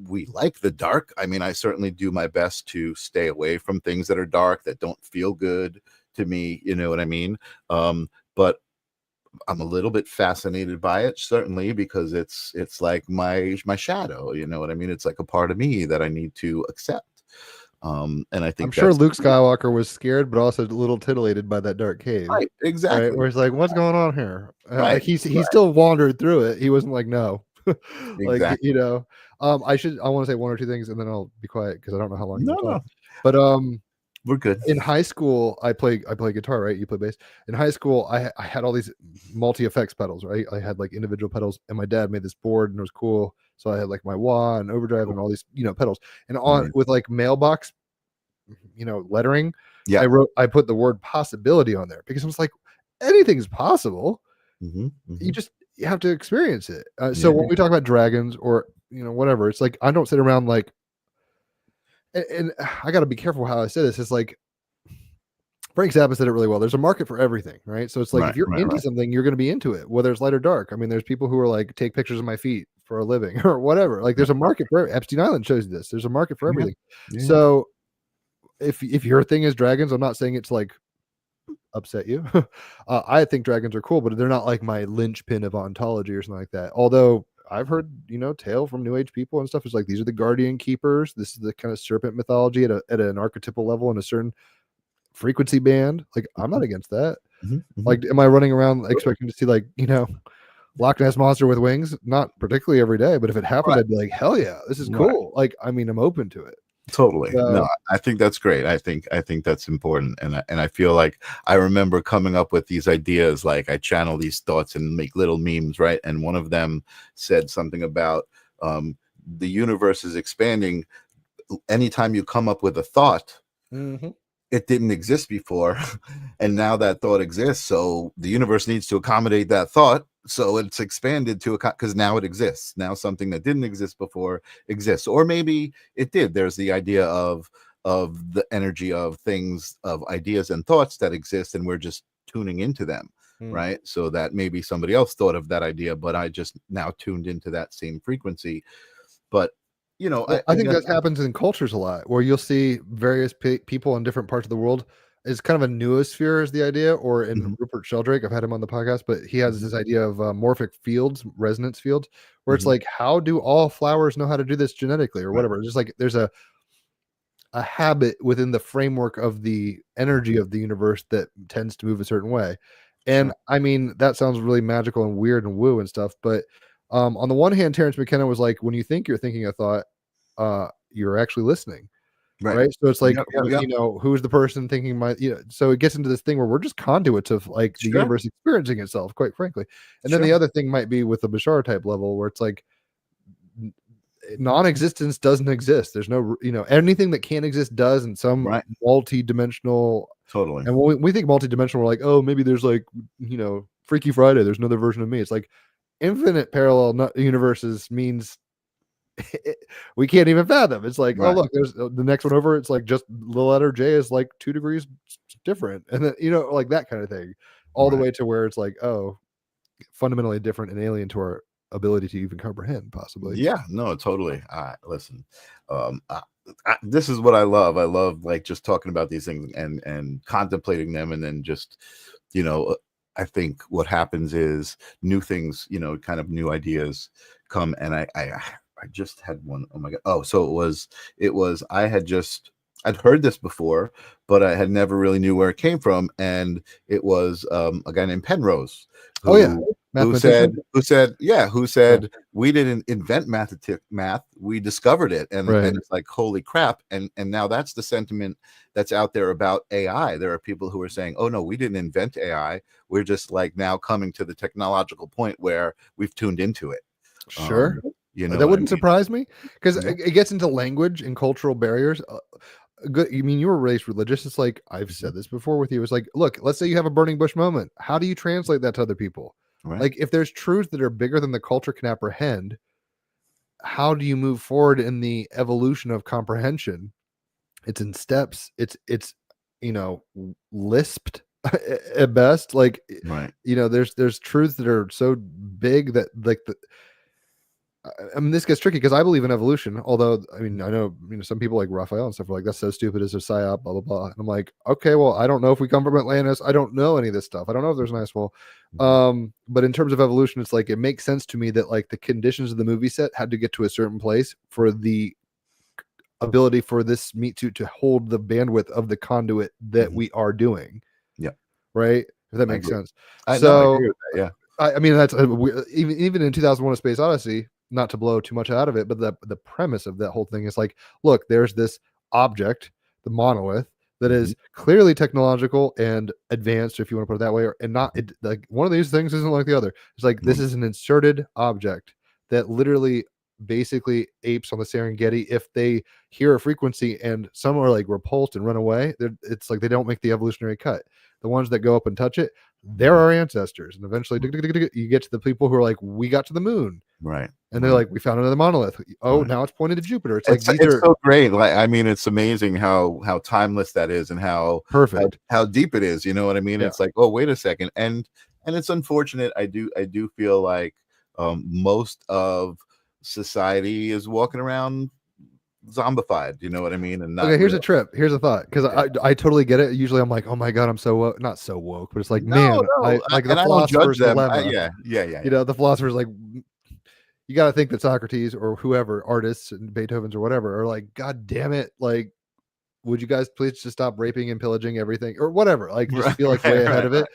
we like the dark. I mean, I certainly do my best to stay away from things that are dark, that don't feel good to me, you know what I mean? But I'm a little bit fascinated by it, certainly, because it's like my shadow, you know what I mean? It's like a part of me that I need to accept. And I I'm think sure that's Luke Skywalker was scared, but also a little titillated by that dark cave. right, Right, exactly. where he's like, "What's going on here?" Right, He still wandered through it. He wasn't like, "No," like, exactly. I want to say one or two things, and then I'll be quiet because I don't know how long you No, want to no, talk. But we're good. in high school, I play guitar, right? You play bass. In high school, I had all these multi effects pedals, right? I had like individual pedals, and my dad made this board, and it was cool. So I had like my wah and overdrive and all these pedals, and on Amazing. with like mailbox, lettering. Yeah. I put the word possibility on there because I was like, anything's possible. Hmm. You have to experience it. So Yeah. when we talk about dragons or whatever, it's like I don't sit around like, and I got to be careful how I say this. It's like Frank Zappa said it really well. There's a market for everything, right? So it's like if Right, you're right, into right. something, you're going to be into it, whether it's light or dark. I mean, there's people who are like take pictures of my feet for a living or whatever. Like there's a market for Epstein Island shows you this. There's a market for Yeah. everything. Yeah. So if your thing is dragons, I'm not saying it's like upset you. I think dragons are cool, but they're not like my linchpin of ontology or something like that. Although I've heard, tale from New Age people and stuff is like these are the guardian keepers. This is the kind of serpent mythology at an archetypal level in a certain frequency band. Like I'm not against that. Hmm. Like, am I running around expecting to see like Loch Ness monster with wings? Not particularly every day, but if it happened, Right. I'd be like, hell yeah, this is Right. cool. Like, I mean, I'm open to it. Totally. No, So, I think that's great. I think that's important, and I feel like I remember coming up with these ideas. Like, I channel these thoughts and make little memes, right? And one of them said something about the universe is expanding. Anytime you come up with a thought, mhm. it didn't exist before, and now that thought exists, so the universe needs to accommodate that thought, so it's expanded to because now it exists. Now something that didn't exist before exists, or maybe it did. There's the idea of the energy of things, of ideas and thoughts that exist, and we're just tuning into them, Mm. right? So that maybe somebody else thought of that idea, but I just now tuned into that same frequency. But Well, I think that happens in cultures a lot, where you'll see various people in different parts of the world. It's kind of a noosphere is the idea, or in Mhm, Rupert Sheldrake, I've had him on the podcast, but he has mhm, this idea of morphic fields, resonance fields, where it's mhm. like, how do all flowers know how to do this genetically or Right, whatever? It's just like there's a habit within the framework of the energy of the universe that tends to move a certain way. And sure. I mean, that sounds really magical and weird and woo and stuff. But on the one hand, Terrence McKenna was like, when you think you're thinking a thought, you're actually listening. Right. Right. So it's like, Yep, yep, yep. who's the person thinking so it gets into this thing where we're just conduits of like the Sure, universe experiencing itself, quite frankly. And then the sure. other thing might be with the Bashar type level where it's like, non-existence doesn't exist. There's no, anything that can't exist does in some Right. multi-dimensional. Totally. And when we think multi-dimensional, we're like, oh, maybe there's like, Freaky Friday. There's another version of me. It's like infinite parallel universes means we can't even fathom. It's like, oh, Right. look, there's the next one over. It's like just the letter J is like 2 degrees different. And then, like that kind of thing, all the Right. way to where it's like, oh, fundamentally different and alien to our ability to even comprehend, possibly. Yeah, no, totally. Listen, this is what I love. I love, like, just talking about these things and contemplating them, and then just, you know, I think what happens is new things, kind of new ideas come, and I I just had one. Oh my God. Oh, so it was, I'd heard this before, but I had never really knew where it came from. And it was a guy named Penrose Oh yeah, who mathematician. who said we didn't invent math, we discovered it. And Right. and it's like, holy crap. And now that's the sentiment that's out there about AI. There are people who are saying, oh no, we didn't invent AI. We're just like now coming to the technological point where we've tuned into it. Sure. You know That what I wouldn't mean? surprise me, because Yeah. it gets into language and cultural barriers. Good. You mean you were raised religious? It's like, I've said this before with you. It's like, look, let's say you have a burning bush moment. How do you translate that to other people? Right. Like, if there's truths that are bigger than the culture can apprehend, how do you move forward in the evolution of comprehension? It's in steps. It's lisped at best. Like, Right. there's truths that are so big that, like, I mean, this gets tricky because I believe in evolution. Although, I mean, I know, some people like Raphael and stuff are like, that's so stupid. It's a psyop, blah blah blah. And I'm like, okay, well, I don't know if we come from Atlantis. I don't know any of this stuff. I don't know if there's an ice wall. But in terms of evolution, it's like, it makes sense to me that, like, the conditions of the movie set had to get to a certain place for the ability for this meat suit to hold the bandwidth of the conduit that we are doing. Yeah. Right. If that I makes agree. sense. I So agree with that. Yeah. I mean, that's even in 2001: A Space Odyssey, not to blow too much out of it, but the premise of that whole thing is like, look, there's this object, the monolith, that is clearly technological and advanced, if you want to put it that way, and not like one of these things isn't like the other. It's like, this is an inserted object that literally basically apes on the Serengeti. If they hear a frequency and some are like repulsed and run away, it's like they don't make the evolutionary cut. The ones that go up and touch it, they're our ancestors. And eventually you get to the people who are like, we got to the moon. Right. And they're like, we found another monolith. Oh, Right. now it's pointed to Jupiter. It's like, It's so great. Like, I mean, it's amazing how timeless that is and how perfect. how deep it is. You know what I mean? Yeah. It's like, oh, wait a second. And it's unfortunate. I do feel like most of society is walking around zombified. You know what I mean? And not Okay, here's real. a trip. Here's a thought, because I totally get it. Usually I'm like, oh my God, I'm so woke. Not so woke, but it's like, man, like the and I don't judge philosopher's them. dilemma. Yeah. The philosopher's like, you got to think that Socrates or whoever, artists and Beethoven's or whatever, are like, God damn it, like, would you guys please just stop raping and pillaging everything or whatever? Like, just feel like way ahead of it.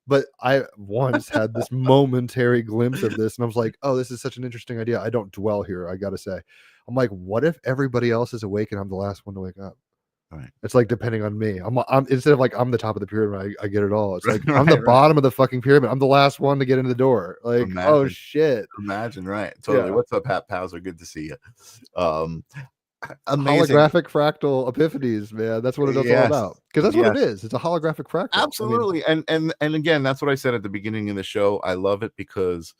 But I once had this momentary glimpse of this, and I was like, oh, this is such an interesting idea. I don't dwell here, I gotta say. I'm like, what if everybody else is awake and I'm the last one to wake up? Right. It's like, depending on me. I'm instead of like, I'm the top of the pyramid, I get it all. It's like, I'm the bottom of the fucking pyramid. I'm the last one to get into the door. Like, oh shit. Imagine, right? Totally. Yeah. What's up, Hat Pals? Good to see you. Amazing. Holographic fractal epiphanies, man. That's what it's all about. Because that's what it is. It's a holographic fractal. Absolutely. I mean, and again, that's what I said at the beginning of the show. I love it because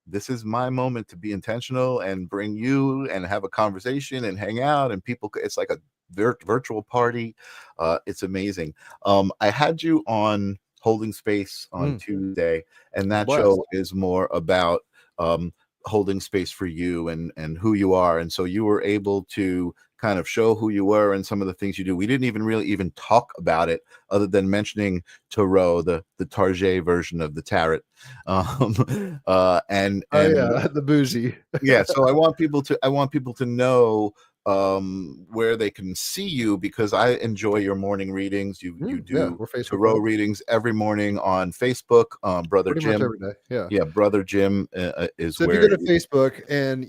this is my moment to be intentional and bring you and have a conversation and hang out, and people. It's like a virtual party. It's amazing. I had you on Holding Space on Tuesday, and that show is more about holding space for you and who you are. And so you were able to kind of show who you were and some of the things you do. We didn't even talk about it other than mentioning tarot, the Target version of the tarot. And the bougie. Yeah. So I want people to know where they can see you, because I enjoy your morning readings. You do tarot readings every morning on Facebook. Brother Pretty Jim much every day. Yeah, Brother Jim is so where. If you go to Facebook, and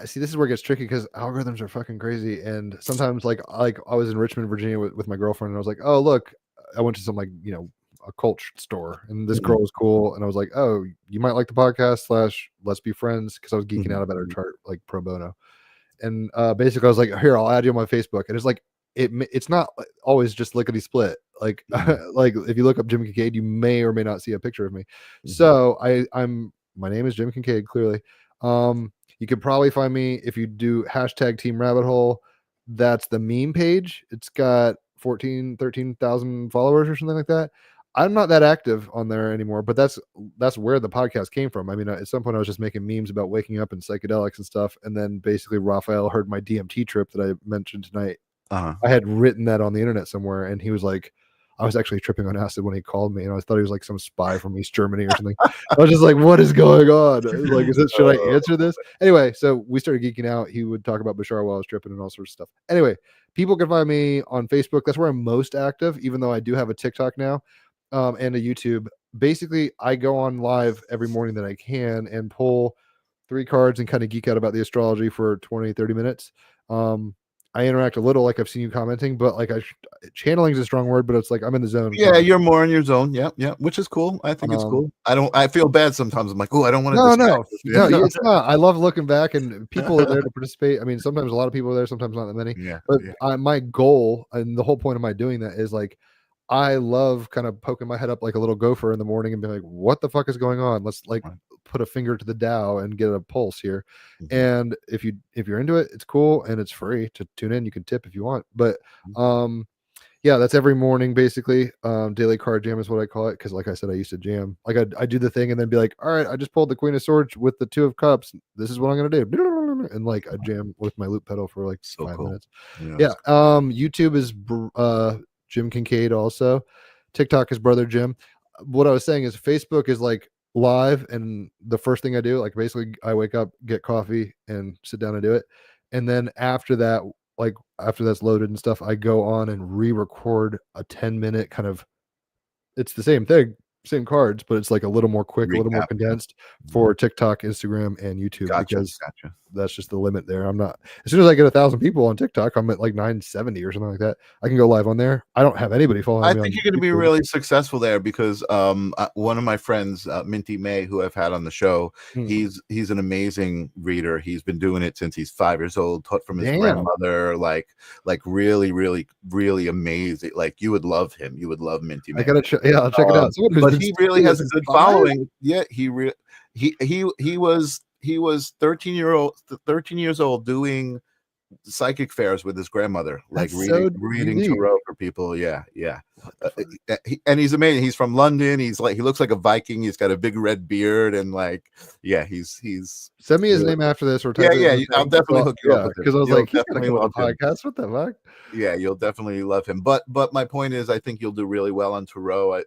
see, this is where it gets tricky because algorithms are fucking crazy. And sometimes, like I was in Richmond, Virginia with my girlfriend, and I was like, oh look, I went to some a cult store, and this girl was cool, and I was like, oh, you might like the podcast / let's be friends, because I was geeking out about her chart, like pro bono. And basically I was like, here, I'll add you on my Facebook. And it's like, it's not always just lickety split. Like, like if you look up Jim Kincaid, you may or may not see a picture of me. So my name is Jim Kincaid, clearly. You could probably find me if you do hashtag #TeamRabbitHole. That's the meme page. It's got 13,000 followers or something like that. I'm not that active on there anymore, but that's where the podcast came from. I mean, at some point I was just making memes about waking up and psychedelics and stuff. And then basically Raphael heard my DMT trip that I mentioned tonight. I had written that on the internet somewhere, and he was like, I was actually tripping on acid when he called me, and I thought he was like some spy from East Germany or something. I was just like, what is going on? Like, should I answer this? Anyway, so we started geeking out. He would talk about Bashar while I was tripping and all sorts of stuff. Anyway, people can find me on Facebook. That's where I'm most active, even though I do have a TikTok now, and a YouTube. Basically, I go on live every morning that I can and pull 3 cards and kind of geek out about the astrology for 20, 30 minutes. I interact a little, like I've seen you commenting, but like channeling is a strong word, but it's like I'm in the zone. Yeah, you're more in your zone. Yeah, yeah, which is cool. I think it's cool. I feel bad sometimes. I'm like, oh, I don't want to. No, it's not. I love looking back, and people are there to participate. I mean, sometimes a lot of people are there, sometimes not that many. Yeah, but my goal and the whole point of my doing that is like, I love kind of poking my head up like a little gopher in the morning and be like, what the fuck is going on? Let's like put a finger to the Tao and get a pulse here. And if you're into it, it's cool and it's free to tune in. You can tip if you want, but yeah, that's every morning basically. Daily card jam is what I call it, because like I said, I used to jam. Like I do the thing and then be like, all right, I just pulled the Queen of Swords with the 2 of Cups. This is what I'm gonna do, and like I jam with my loop pedal for like 5 minutes. Yeah. YouTube is Jim Kincaid also. TikTok is Brother Jim. What I was saying is Facebook is like live, and the first thing I do, like basically I wake up, get coffee, and sit down and do it. And then after that, like after that's loaded and stuff, I go on and re-record a 10-minute kind of, it's the same thing, same cards, but it's like a little more quick, a little more condensed for TikTok, Instagram, and YouTube, because that's just the limit there. I'm not, as soon as I get 1,000 people on TikTok, I'm at like 970 or something like that. I can go live on there. I don't have anybody following me. I think you're going to be really successful there, because one of my friends, Minty May, who I've had on the show, he's an amazing reader. He's been doing it since he's 5 years old, taught from his grandmother, like really, really, really amazing. Like you would love him. You would love Minty May. I gotta I'll check it out. But he really has a good following. Yeah, he was 13 years old doing psychic fairs with his grandmother, like reading tarot for people. Yeah. And he's amazing. He's from London. He looks like a Viking. He's got a big red beard, and like, yeah, he's send me his name after this, or I'll definitely hook you up with him, because I was like, he's gonna go on the podcast. What the fuck? Yeah, you'll definitely love him. But my point is, I think you'll do really well on tarot.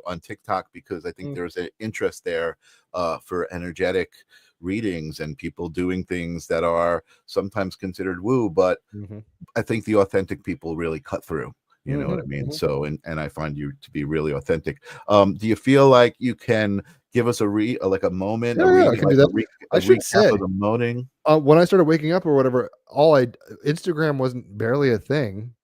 On TikTok, because I think there's an interest there for energetic readings and people doing things that are sometimes considered woo, but I think the authentic people really cut through. You know what I mean? So, and I find you to be really authentic. Do you feel like you can give us a moment? I can do that. I should say of the morning. When I started waking up or whatever, Instagram wasn't barely a thing.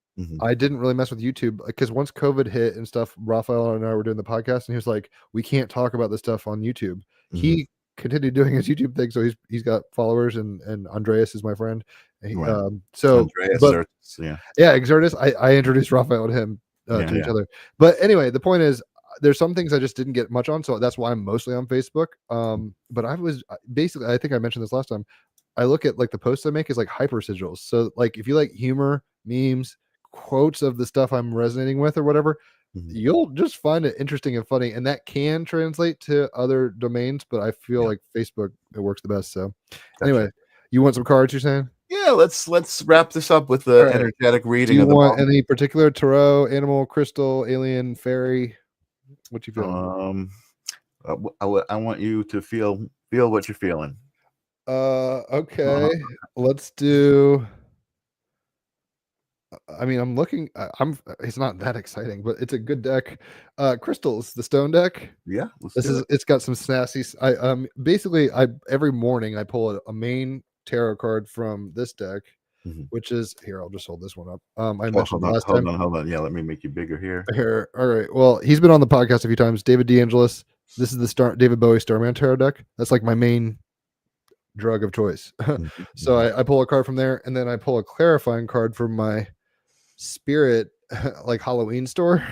I didn't really mess with YouTube, because once COVID hit and stuff, Raphael and I were doing the podcast, and he was like, we can't talk about this stuff on YouTube. He continued doing his YouTube thing, so he's got followers, and Andreas is my friend. So Andreas, Exertus. I introduced Raphael to him to each other. But anyway, the point is, there's some things I just didn't get much on, so that's why I'm mostly on Facebook. But I was basically, I think I mentioned this last time, I look at like the posts I make is like hyper sigils. So like if you like humor, memes, quotes of the stuff I'm resonating with or whatever, you'll just find it interesting and funny, and that can translate to other domains, but I feel like Facebook, it works the best. So anyway, you want some cards, you're saying? Yeah, let's wrap this up with the energetic reading. Do you want any particular tarot, animal, crystal, alien, fairy? What you feeling? I want you to feel what you're feeling. Okay. Let's do, I mean, I'm looking, it's not that exciting, but it's a good deck. Crystals, the stone deck. Yeah. It's got some sassy, basically every morning I pull a main tarot card from this deck, which is here. I'll just hold this one up. I mentioned last time. Hold on. Yeah, let me make you bigger here. Here. All right. Well, he's been on the podcast a few times. David DeAngelis. This is the David Bowie Starman Tarot deck. That's like my main drug of choice. So I pull a card from there, and then I pull a clarifying card from my spirit like Halloween store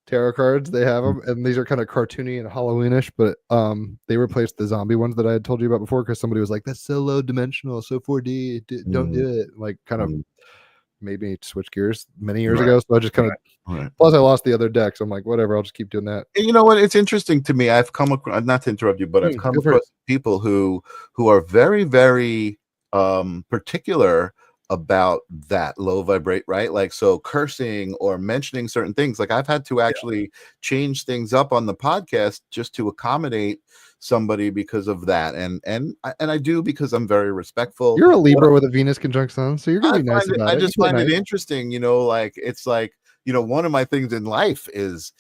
tarot cards. They have them, and these are kind of cartoony and Halloweenish, but they replaced the zombie ones that I had told you about before, because somebody was like, that's so low dimensional, so 4D, don't do it. Like kind of made me switch gears many years ago. So I just kind of plus I lost the other deck, so I'm like, whatever, I'll just keep doing that. And you know what, it's interesting to me, I've come across, not to interrupt you, but I've come across people who are very, very particular about that low vibrate, right? Like, so cursing or mentioning certain things, like I've had to actually change things up on the podcast just to accommodate somebody because of that. And I do, because I'm very respectful. You're a Libra with a Venus conjunct sun, so you're gonna I be nice find it, about I it. just You play find it nice. interesting, you know, like it's like, you know, one of my things in life is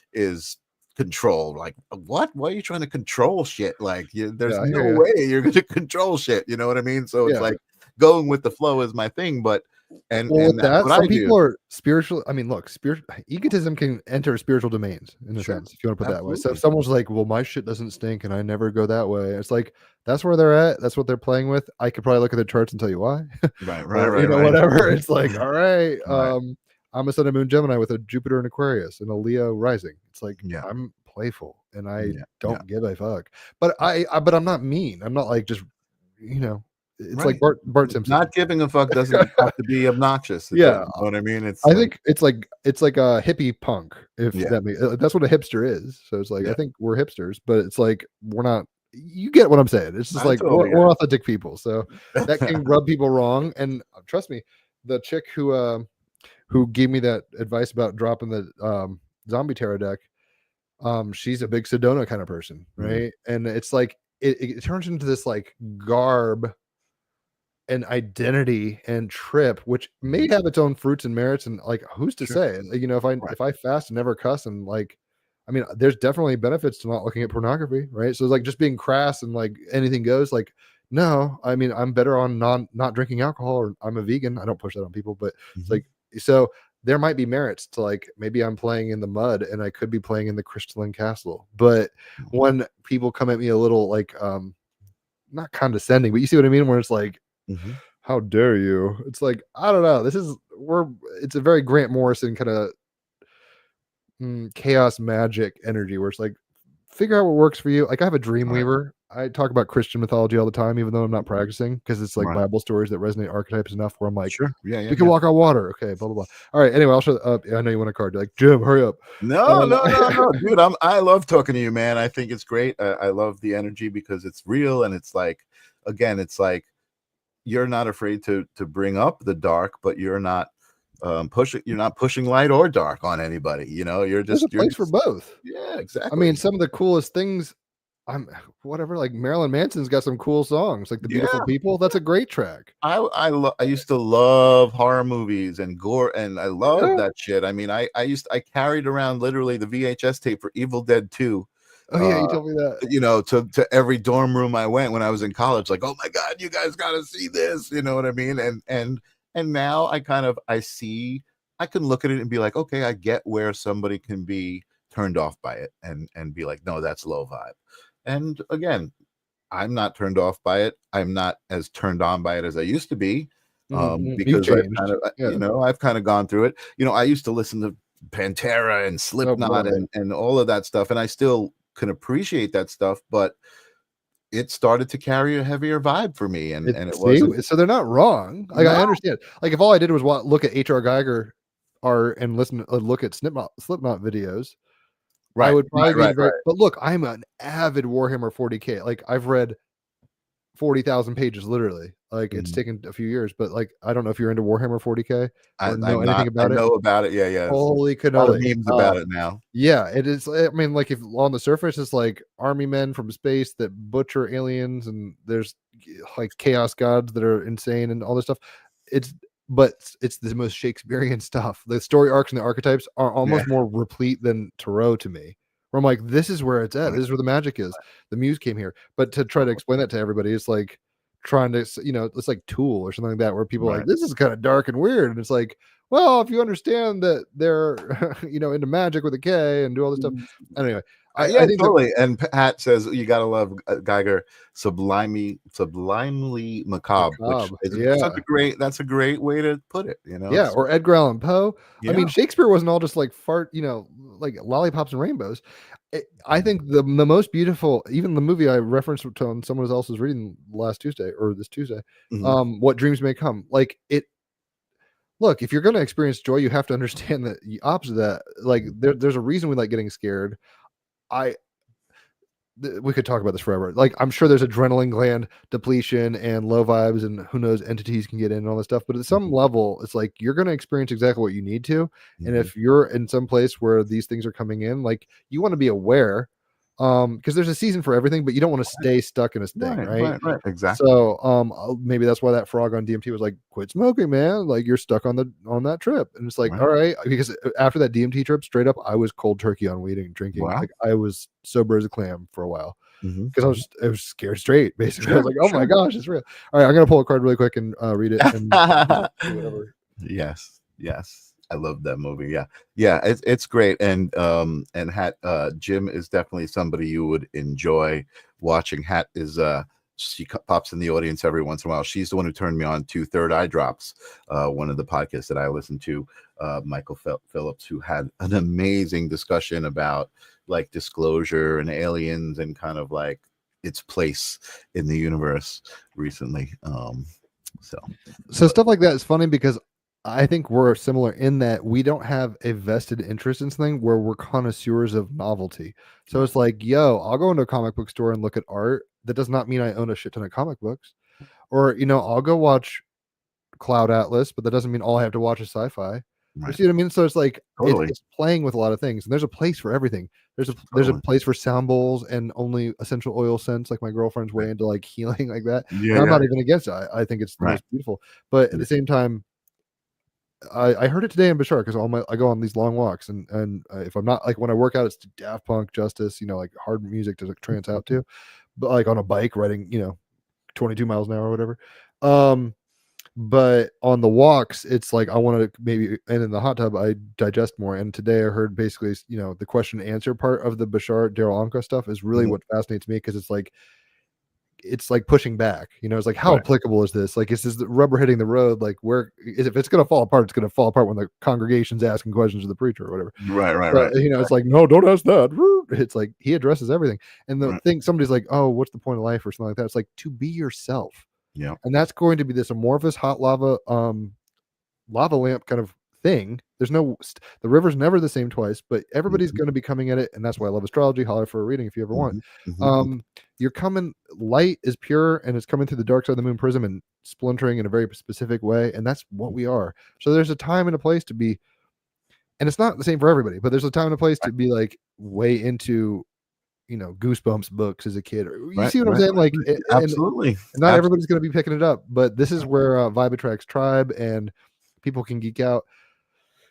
control. Like, what? Why are you trying to control shit? Like, there's Yeah, I no hear you. way you're going to control shit. You know what I mean? So it's Yeah. like going with the flow is my thing, but Well, and with that's that, what I some do. people are spiritual. I mean, look, egotism can enter spiritual domains in a Sure, sense, if you want to put it that way. So if absolutely. someone's like, "Well, my shit doesn't stink, and I never go that way," it's like that's where they're at. That's what they're playing with. I could probably look at their charts and tell you why, Right, right, or right, right. whatever. It's like, all right, Right. I'm a Sun and Moon Gemini with a Jupiter in Aquarius and a Leo rising. It's like Yeah, I'm playful and I yeah, yeah. don't give a fuck. But but I'm not mean. I'm not like just you know. It's like Right. Bart Simpson. Not giving a fuck doesn't have to be obnoxious. It doesn't, Yeah, you know what I mean? It's I like, think it's like a hippie punk, if yeah, that makes that's what a hipster is. So it's like I yeah. think we're hipsters, but it's like we're not. You get what I'm saying? It's just I like totally we're get authentic people, so that it. can rub people wrong. And trust me, the chick who gave me that advice about dropping the zombie tarot deck, she's a big Sedona kind of person, Mhm. right? And it's like it turns into this like garb and identity and trip, which may Mhm. have its own fruits and merits, and like who's to Sure. say? You know, Right. if I fast and never cuss and like, I mean, there's definitely benefits to not looking at pornography, right? So it's like just being crass and like anything goes. Like, no, I mean, I'm better on not drinking alcohol, or I'm a vegan. I don't push that on people, but it's Mhm. like so there might be merits to like maybe I'm playing in the mud and I could be playing in the crystalline castle. But when people come at me a little like not condescending, but you see what I mean, where it's like, Mhm. how dare you? It's like, I don't know. It's a very Grant Morrison kind of chaos magic energy where it's like, figure out what works for you. Like, I have a dream Right. weaver. I talk about Christian mythology all the time, even though I'm not Mhm. practicing, because it's like Right. Bible stories that resonate archetypes enough where I'm like, Sure. Yeah, yeah, we can yeah. walk on water. Okay, blah, blah, blah. All right. Anyway, I'll shut up. I know you want a card. You're like, Jim, hurry up. No, no, no, no, dude. I love talking to you, man. I think it's great. I love the energy because it's real, and it's like, again, it's like you're not afraid to bring up the dark, but you're not pushing light or dark on anybody. You know, There's a you're place for just both. yeah, I mean, exactly. some of the coolest things I'm whatever, like Marilyn Manson's got some cool songs, like The Beautiful Yeah. People. That's a great track. I used to love horror movies and gore, and I love Yeah. that shit. I mean, I carried around literally the VHS tape for Evil Dead 2. Oh yeah, you told me that. You know, to every dorm room I went when I was in college, like, oh my god, you guys got to see this. You know what I mean? And now I can look at it and be like, okay, I get where somebody can be turned off by it, and be like, no, that's low vibe. And again, I'm not turned off by it. I'm not as turned on by it as I used to be, You've because I've kind changed. of, Yeah. I've kind of gone through it. You know, I used to listen to Pantera and Oh Slipknot boy. and all of that stuff, and I still can appreciate that stuff, but it started to carry a heavier vibe for me, and it See, wasn't. so they're not wrong. Like I No, understand. Like if all I did was look at H.R. Geiger art and look at Slipknot videos, I right, would probably right, be right, the very. right. But look, I'm an avid Warhammer 40K. Like I've read 40,000 pages literally. Like it's Mhm. taken a few years, but like I don't know if you're into Warhammer 40K or know I'm anything not. I about it. know about it. Yeah, yeah. There's Holy a lot of cannoli. memes about it now. Yeah, it is. I mean, like if on the surface it's like army men from space that butcher aliens, and there's like chaos gods that are insane and all this stuff. It's it's the most Shakespearean stuff. The story arcs and the archetypes are Yeah, almost more replete than Tarot to me. Where I'm like, this is where it's at. right, This is where the magic is. The muse came here. But to try to totally. explain that to everybody, it's like trying to, it's like Tool or something like that, where people are like, Right. this is kind of dark and weird. And it's like, well, if you understand that they're, into magic with a K and do all this stuff. Anyway, I Yeah, think that totally. And Pat says you gotta love Geiger, sublimely macabre, which macabre. is such Yeah. a great. That's a great way to put it. You know, Yeah. it's Or Edgar Allan Poe. I yeah. mean, Shakespeare wasn't all just like like lollipops and rainbows. I Mhm, think the most beautiful, even the movie I referenced on someone else was reading last Tuesday or this Tuesday, mhm, What Dreams May Come. Like it, look, if you're going to experience joy, you have to understand that the opposite of that, like mhm. there's a reason we like getting scared. I we could talk about this forever. Like, I'm sure there's adrenaline gland depletion and low vibes, and who knows, entities can get in and all this stuff. But at some level, it's like you're going to experience exactly what you need to. And if you're in some place where these things are coming in, like, you want to be aware, because there's a season for everything, but you don't want to stay stuck in a thing, right? Exactly. So maybe that's why that frog on DMT was like, quit smoking, man, like you're stuck on that trip. And it's like, all right, because after that DMT trip, straight up, I was cold turkey on weed and drinking. Like, I was sober as a clam for a while because I was scared straight, basically. I was like, oh my gosh, it's real. All right, I'm gonna pull a card really quick and read it and do whatever. Yes, I love that movie. Yeah, it's great. And Jim is definitely somebody you would enjoy watching. Hat is she pops in the audience every once in a while. She's the one who turned me on to Third Eye Drops, one of the podcasts that I listened to. Michael Phillips, who had an amazing discussion about like disclosure and aliens and kind of like its place in the universe recently. So stuff like that is funny because I think we're similar in that we don't have a vested interest in something where we're connoisseurs of novelty. So it's like, yo, I'll go into a comic book store and look at art. That does not mean I own a shit ton of comic books. Or, I'll go watch Cloud Atlas, but that doesn't mean all I have to watch is sci-fi. You see what I mean? So it's like it's playing with a lot of things, and there's a place for everything. There's a place for sound bowls and only essential oil scents. Like my girlfriend's way into like healing like that. Yeah, I'm not even against it. I think it's the most beautiful. But at the same time, I heard it today in Bashar because I go on these long walks, and if I'm not, like, when I work out, it's to Daft Punk, Justice, like hard music to trance out to, but like on a bike riding 22 miles an hour or whatever. But on the walks, it's like I want to maybe, and in the hot tub, I digest more. And today I heard basically, the question and answer part of the Bashar Daryl Anka stuff is really what fascinates me, because it's like pushing back. It's like, how applicable is this? Like, is this the rubber hitting the road? Like, where is, if it's going to fall apart, it's going to fall apart when the congregation's asking questions of the preacher or whatever. Right. It's like, no, don't ask that. It's like he addresses everything. And the thing, somebody's like, oh, what's the point of life or something like that? It's like, to be yourself. Yeah. And that's going to be this amorphous hot lava lamp kind of thing. There's the river's never the same twice, but everybody's going to be coming at it. And that's why I love astrology. Holler for a reading if you ever want. You're coming, light is pure, and it's coming through the dark side of the moon prism and splintering in a very specific way. And that's what we are. So there's a time and a place to be, and it's not the same for everybody, but there's a time and a place to be like way into Goosebumps books as a kid. You see what I'm saying? Like, absolutely. And not everybody's going to be picking it up, but this is where vibe attracts tribe, and people can geek out.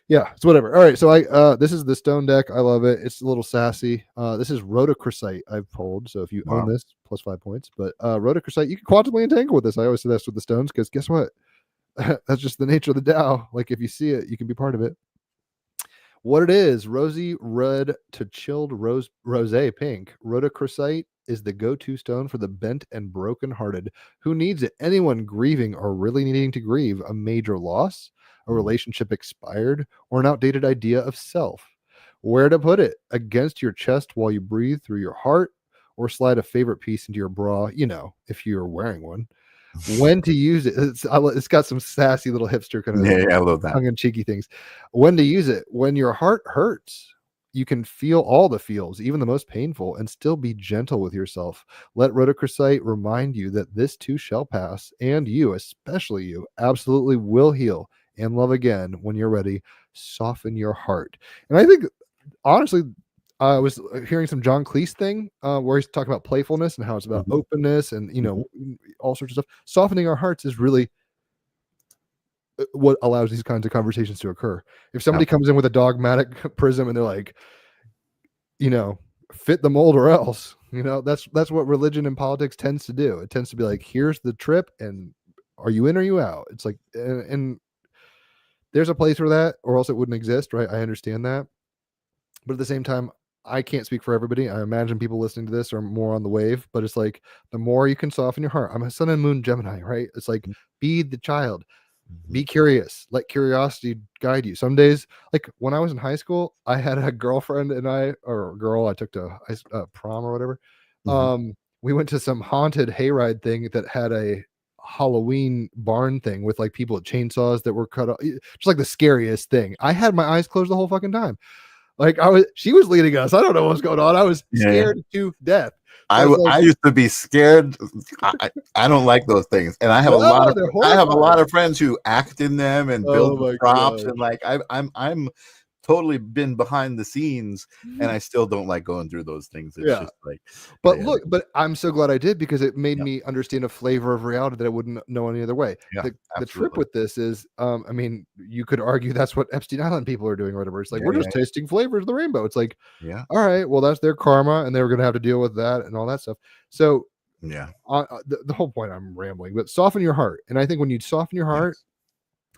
Yeah, it's whatever. All right, so this is the stone deck. I love it. It's a little sassy. This is rhodochrosite I've pulled. So if you own this, plus 5 points. But rhodochrosite, you can quantumly entangle with this. I always say that's with the stones, because guess what? That's just the nature of the Tao. Like, if you see it, you can be part of it. What it is: rosy red to chilled rose pink. Rhodochrosite is the go-to stone for the bent and broken-hearted. Who needs it? Anyone grieving or really needing to grieve a major loss, a relationship expired, or an outdated idea of self. Where to put it? Against your chest while you breathe through your heart, or slide a favorite piece into your bra, if you're wearing one. When to use it? It's got some sassy little hipster kind of I love that tongue-in-cheeky things. When to use it? When your heart hurts, you can feel all the feels, even the most painful, and still be gentle with yourself. Let rhodochrosite remind you that this too shall pass, and you, especially you, absolutely will heal and love again when you're ready. Soften your heart. And I think, honestly, I was hearing some John Cleese thing where he's talking about playfulness and how it's about openness and, all sorts of stuff. Softening our hearts is really what allows these kinds of conversations to occur. If somebody comes in with a dogmatic prism and they're like, fit the mold or else, that's what religion and politics tends to do. It tends to be like, here's the trip, and are you in or you out? It's like, and there's a place for that, or else it wouldn't exist, right? I understand that. But at the same time, I can't speak for everybody. I imagine people listening to this are more on the wave, but it's like, the more you can soften your heart. I'm a sun and moon Gemini, right? It's like, be the child, be curious, let curiosity guide you. Some days, like when I was in high school, I had a girlfriend I took to prom or whatever. We went to some haunted hayride thing that had a Halloween barn thing with like people with chainsaws that were cut off, just like the scariest thing. I had my eyes closed the whole fucking time. Like she was leading us. I don't know what's going on. I was scared to death. I used to be scared. I don't like those things, and I have they're a lot of friends who act in them and build the props, God. and like I'm totally been behind the scenes, and I still don't like going through those things. It's just like, but look, but I'm so glad I did, because it made me understand a flavor of reality that I wouldn't know any other way. The trip with this is, I mean, you could argue that's what Epstein Island people are doing or whatever. It's like, we're just tasting flavors of the rainbow. It's like, all right, well, that's their karma, and they were going to have to deal with that and all that stuff. So the whole point, I'm rambling, but soften your heart. And I think when you soften your heart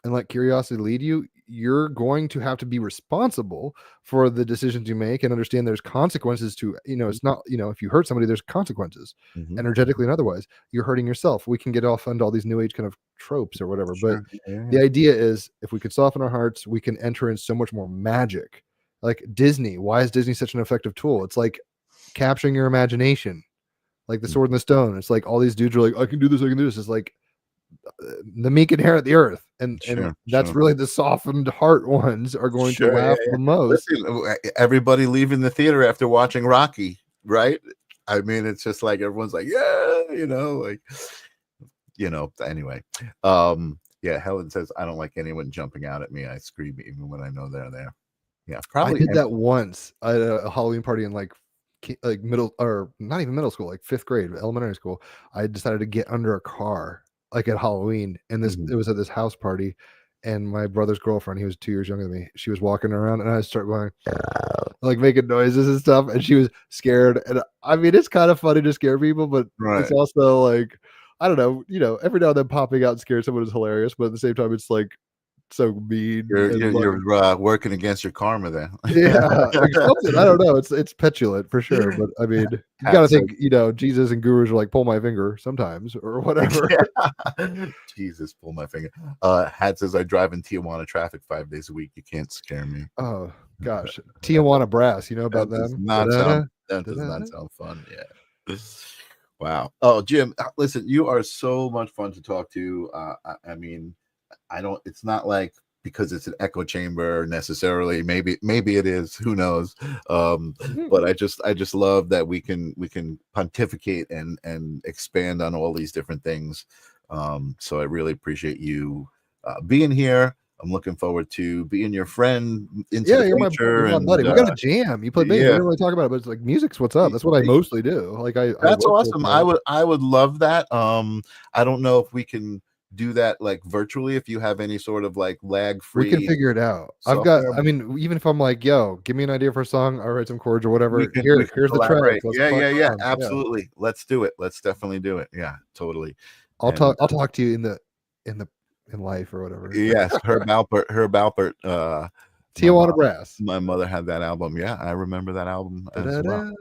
and let curiosity lead you, you're going to have to be responsible for the decisions you make and understand there's consequences to, it's not, if you hurt somebody, there's consequences energetically and otherwise. You're hurting yourself. We can get off into all these new age kind of tropes or whatever, but the idea is, if we could soften our hearts, we can enter in so much more magic. Like Disney, why is Disney such an effective tool? It's like capturing your imagination, like the Sword and the Stone. It's like all these dudes are like, I can do this, I can do this. It's like the meek inherit the earth, and that's really the softened heart ones are going to laugh the most. Listen, everybody leaving the theater after watching Rocky, right? I mean, it's just like everyone's like, anyway. Helen says, I don't like anyone jumping out at me. I scream even when I know they're there. Probably. I did that once at a Halloween party in like middle, or not even middle school, like 5th grade, elementary school. I decided to get under a car like at Halloween, and it was at this house party, and my brother's girlfriend, he was 2 years younger than me, she was walking around, and I started going like making noises and stuff, and she was scared. And I mean, it's kind of funny to scare people, but it's also like, I don't know, every now and then popping out and scaring someone is hilarious, but at the same time, it's like so mean. You're working against your karma then. I don't know. It's petulant for sure, but I mean, you gotta think, Jesus and gurus are like, pull my finger sometimes or whatever. Jesus, pull my finger. Hat says, I drive in Tijuana traffic 5 days a week. You can't scare me. Oh gosh, Tijuana brass. You know about them? That does not sound fun. Wow. Oh, Jim, listen, you are so much fun to talk to. I mean, it's not like because it's an echo chamber necessarily. Maybe it is, who knows. But I just love that we can pontificate and expand on all these different things. So I really appreciate you being here. I'm looking forward to being your friend into the future. You're my buddy. We got a jam. You played me. We didn't really talk about it, but it's like music's what's up. That's what I mostly do. Like that's awesome. I would love that. I don't know if we can do that like virtually, if you have any sort of like lag free. We can figure it out. Software. I mean, even if I'm like, yo, give me an idea for a song, I'll write some chords or whatever. Here's the track. Absolutely. Let's do it. Let's definitely do it. Yeah, totally. I'll talk to you in life or whatever. Yes, Herb Alpert. Tijuana Brass. My mother had that album. Yeah, I remember that album as well.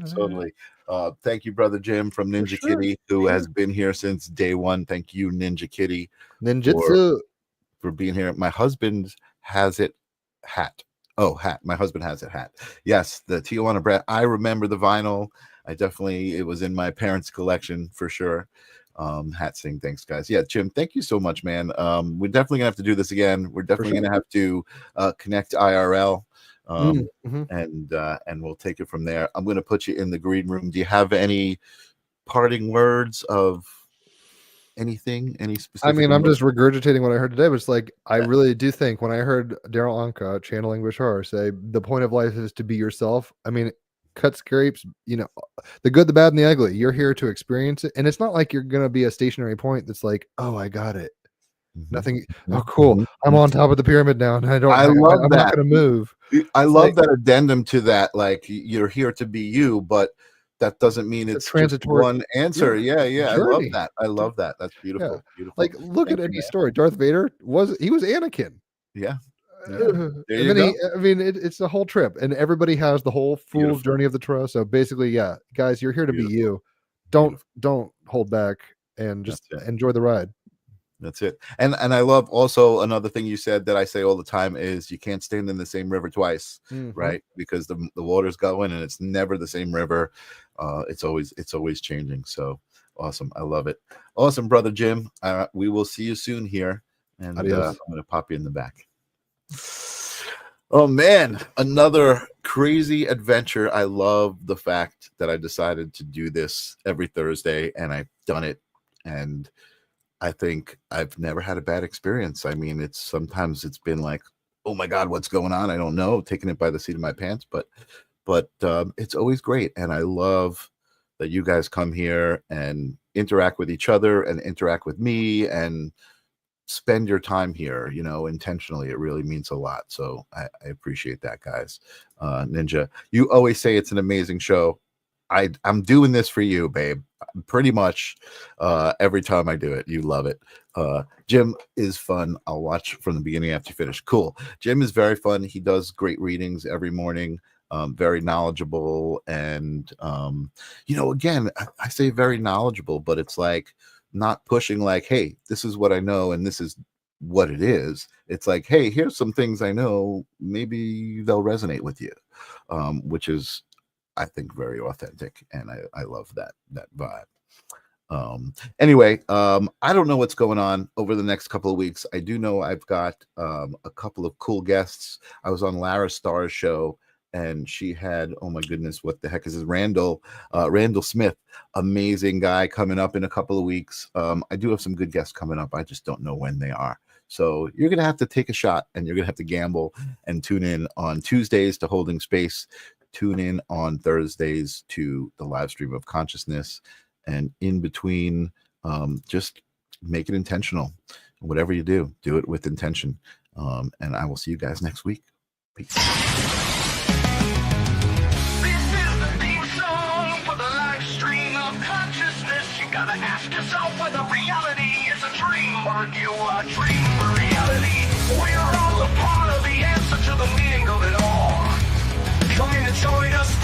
Totally. Thank you, Brother Jim from Ninja Kitty, who has been here since day one. Thank you, Ninja Kitty, Ninjutsu, for being here. My husband has it hat. Oh, hat. My husband has it hat. Yes, the Tijuana Brass. I remember the vinyl. It was in my parents' collection for sure. Hat saying thanks, guys. Yeah, Jim, thank you so much, man. We're definitely gonna have to do this again. We're definitely gonna have to connect IRL, and we'll take it from there. I'm gonna put you in the green room. Do you have any parting words of anything? Any specific? I mean, I'm just regurgitating what I heard today, but it's like, I really do think when I heard Daryl Anka channeling Bashar say the point of life is to be yourself. I mean, cut scrapes, the good, the bad, and the ugly. You're here to experience it, and it's not like you're gonna be a stationary point that's like, oh, I got it. Nothing. Oh, cool. I'm on top of the pyramid now, and I'm not gonna move. I love that addendum to that. Like, you're here to be you, but that doesn't mean it's transitory one answer. Yeah. I love that. That's beautiful. Beautiful. Like, look at any story. Darth Vader was Anakin. Yeah. It's the whole trip, and everybody has the whole fool's journey of the trust. So basically, guys, you're here to be you. Don't hold back, and just enjoy the ride. That's it. And I love also another thing you said that I say all the time is you can't stand in the same river twice, right? Because the water's going and it's never the same river. It's always changing. So awesome. I love it. Awesome, Brother Jim. We will see you soon here. And I'm going to pop you in the back. Oh man, another crazy adventure. I love the fact that I decided to do this every Thursday, and I've done it, and I think I've never had a bad experience. I mean, sometimes it's been like, oh my God, what's going on? I don't know, taking it by the seat of my pants, but it's always great, and I love that you guys come here and interact with each other and interact with me and spend your time here, intentionally. It really means a lot. So I appreciate that, guys. Ninja, you always say it's an amazing show. I'm doing this for you, babe. Pretty much every time I do it, you love it. Jim is fun. I'll watch from the beginning after you finish. Cool. Jim is very fun. He does great readings every morning. Very knowledgeable, and again, I say very knowledgeable, but it's like not pushing like, hey, this is what I know and this is what it is. It's like, hey, here's some things I know, maybe they'll resonate with you, which is, I think, very authentic, and I love that vibe. Anyway, I don't know what's going on over the next couple of weeks. I do know I've got a couple of cool guests. I was on Lara Starr's show, and she had, oh my goodness, what the heck is this? Randall Smith, amazing guy, coming up in a couple of weeks. I do have some good guests coming up. I just don't know when they are. So you're going to have to take a shot, and you're going to have to gamble and tune in on Tuesdays to Holding Space. Tune in on Thursdays to the Livestream of Consciousness. And in between, just make it intentional. Whatever you do it with intention. And I will see you guys next week. Peace. Gotta ask yourself whether reality is a dream or you a dream or reality. We're all a part of the answer to the meaning of it all. Come in and join us.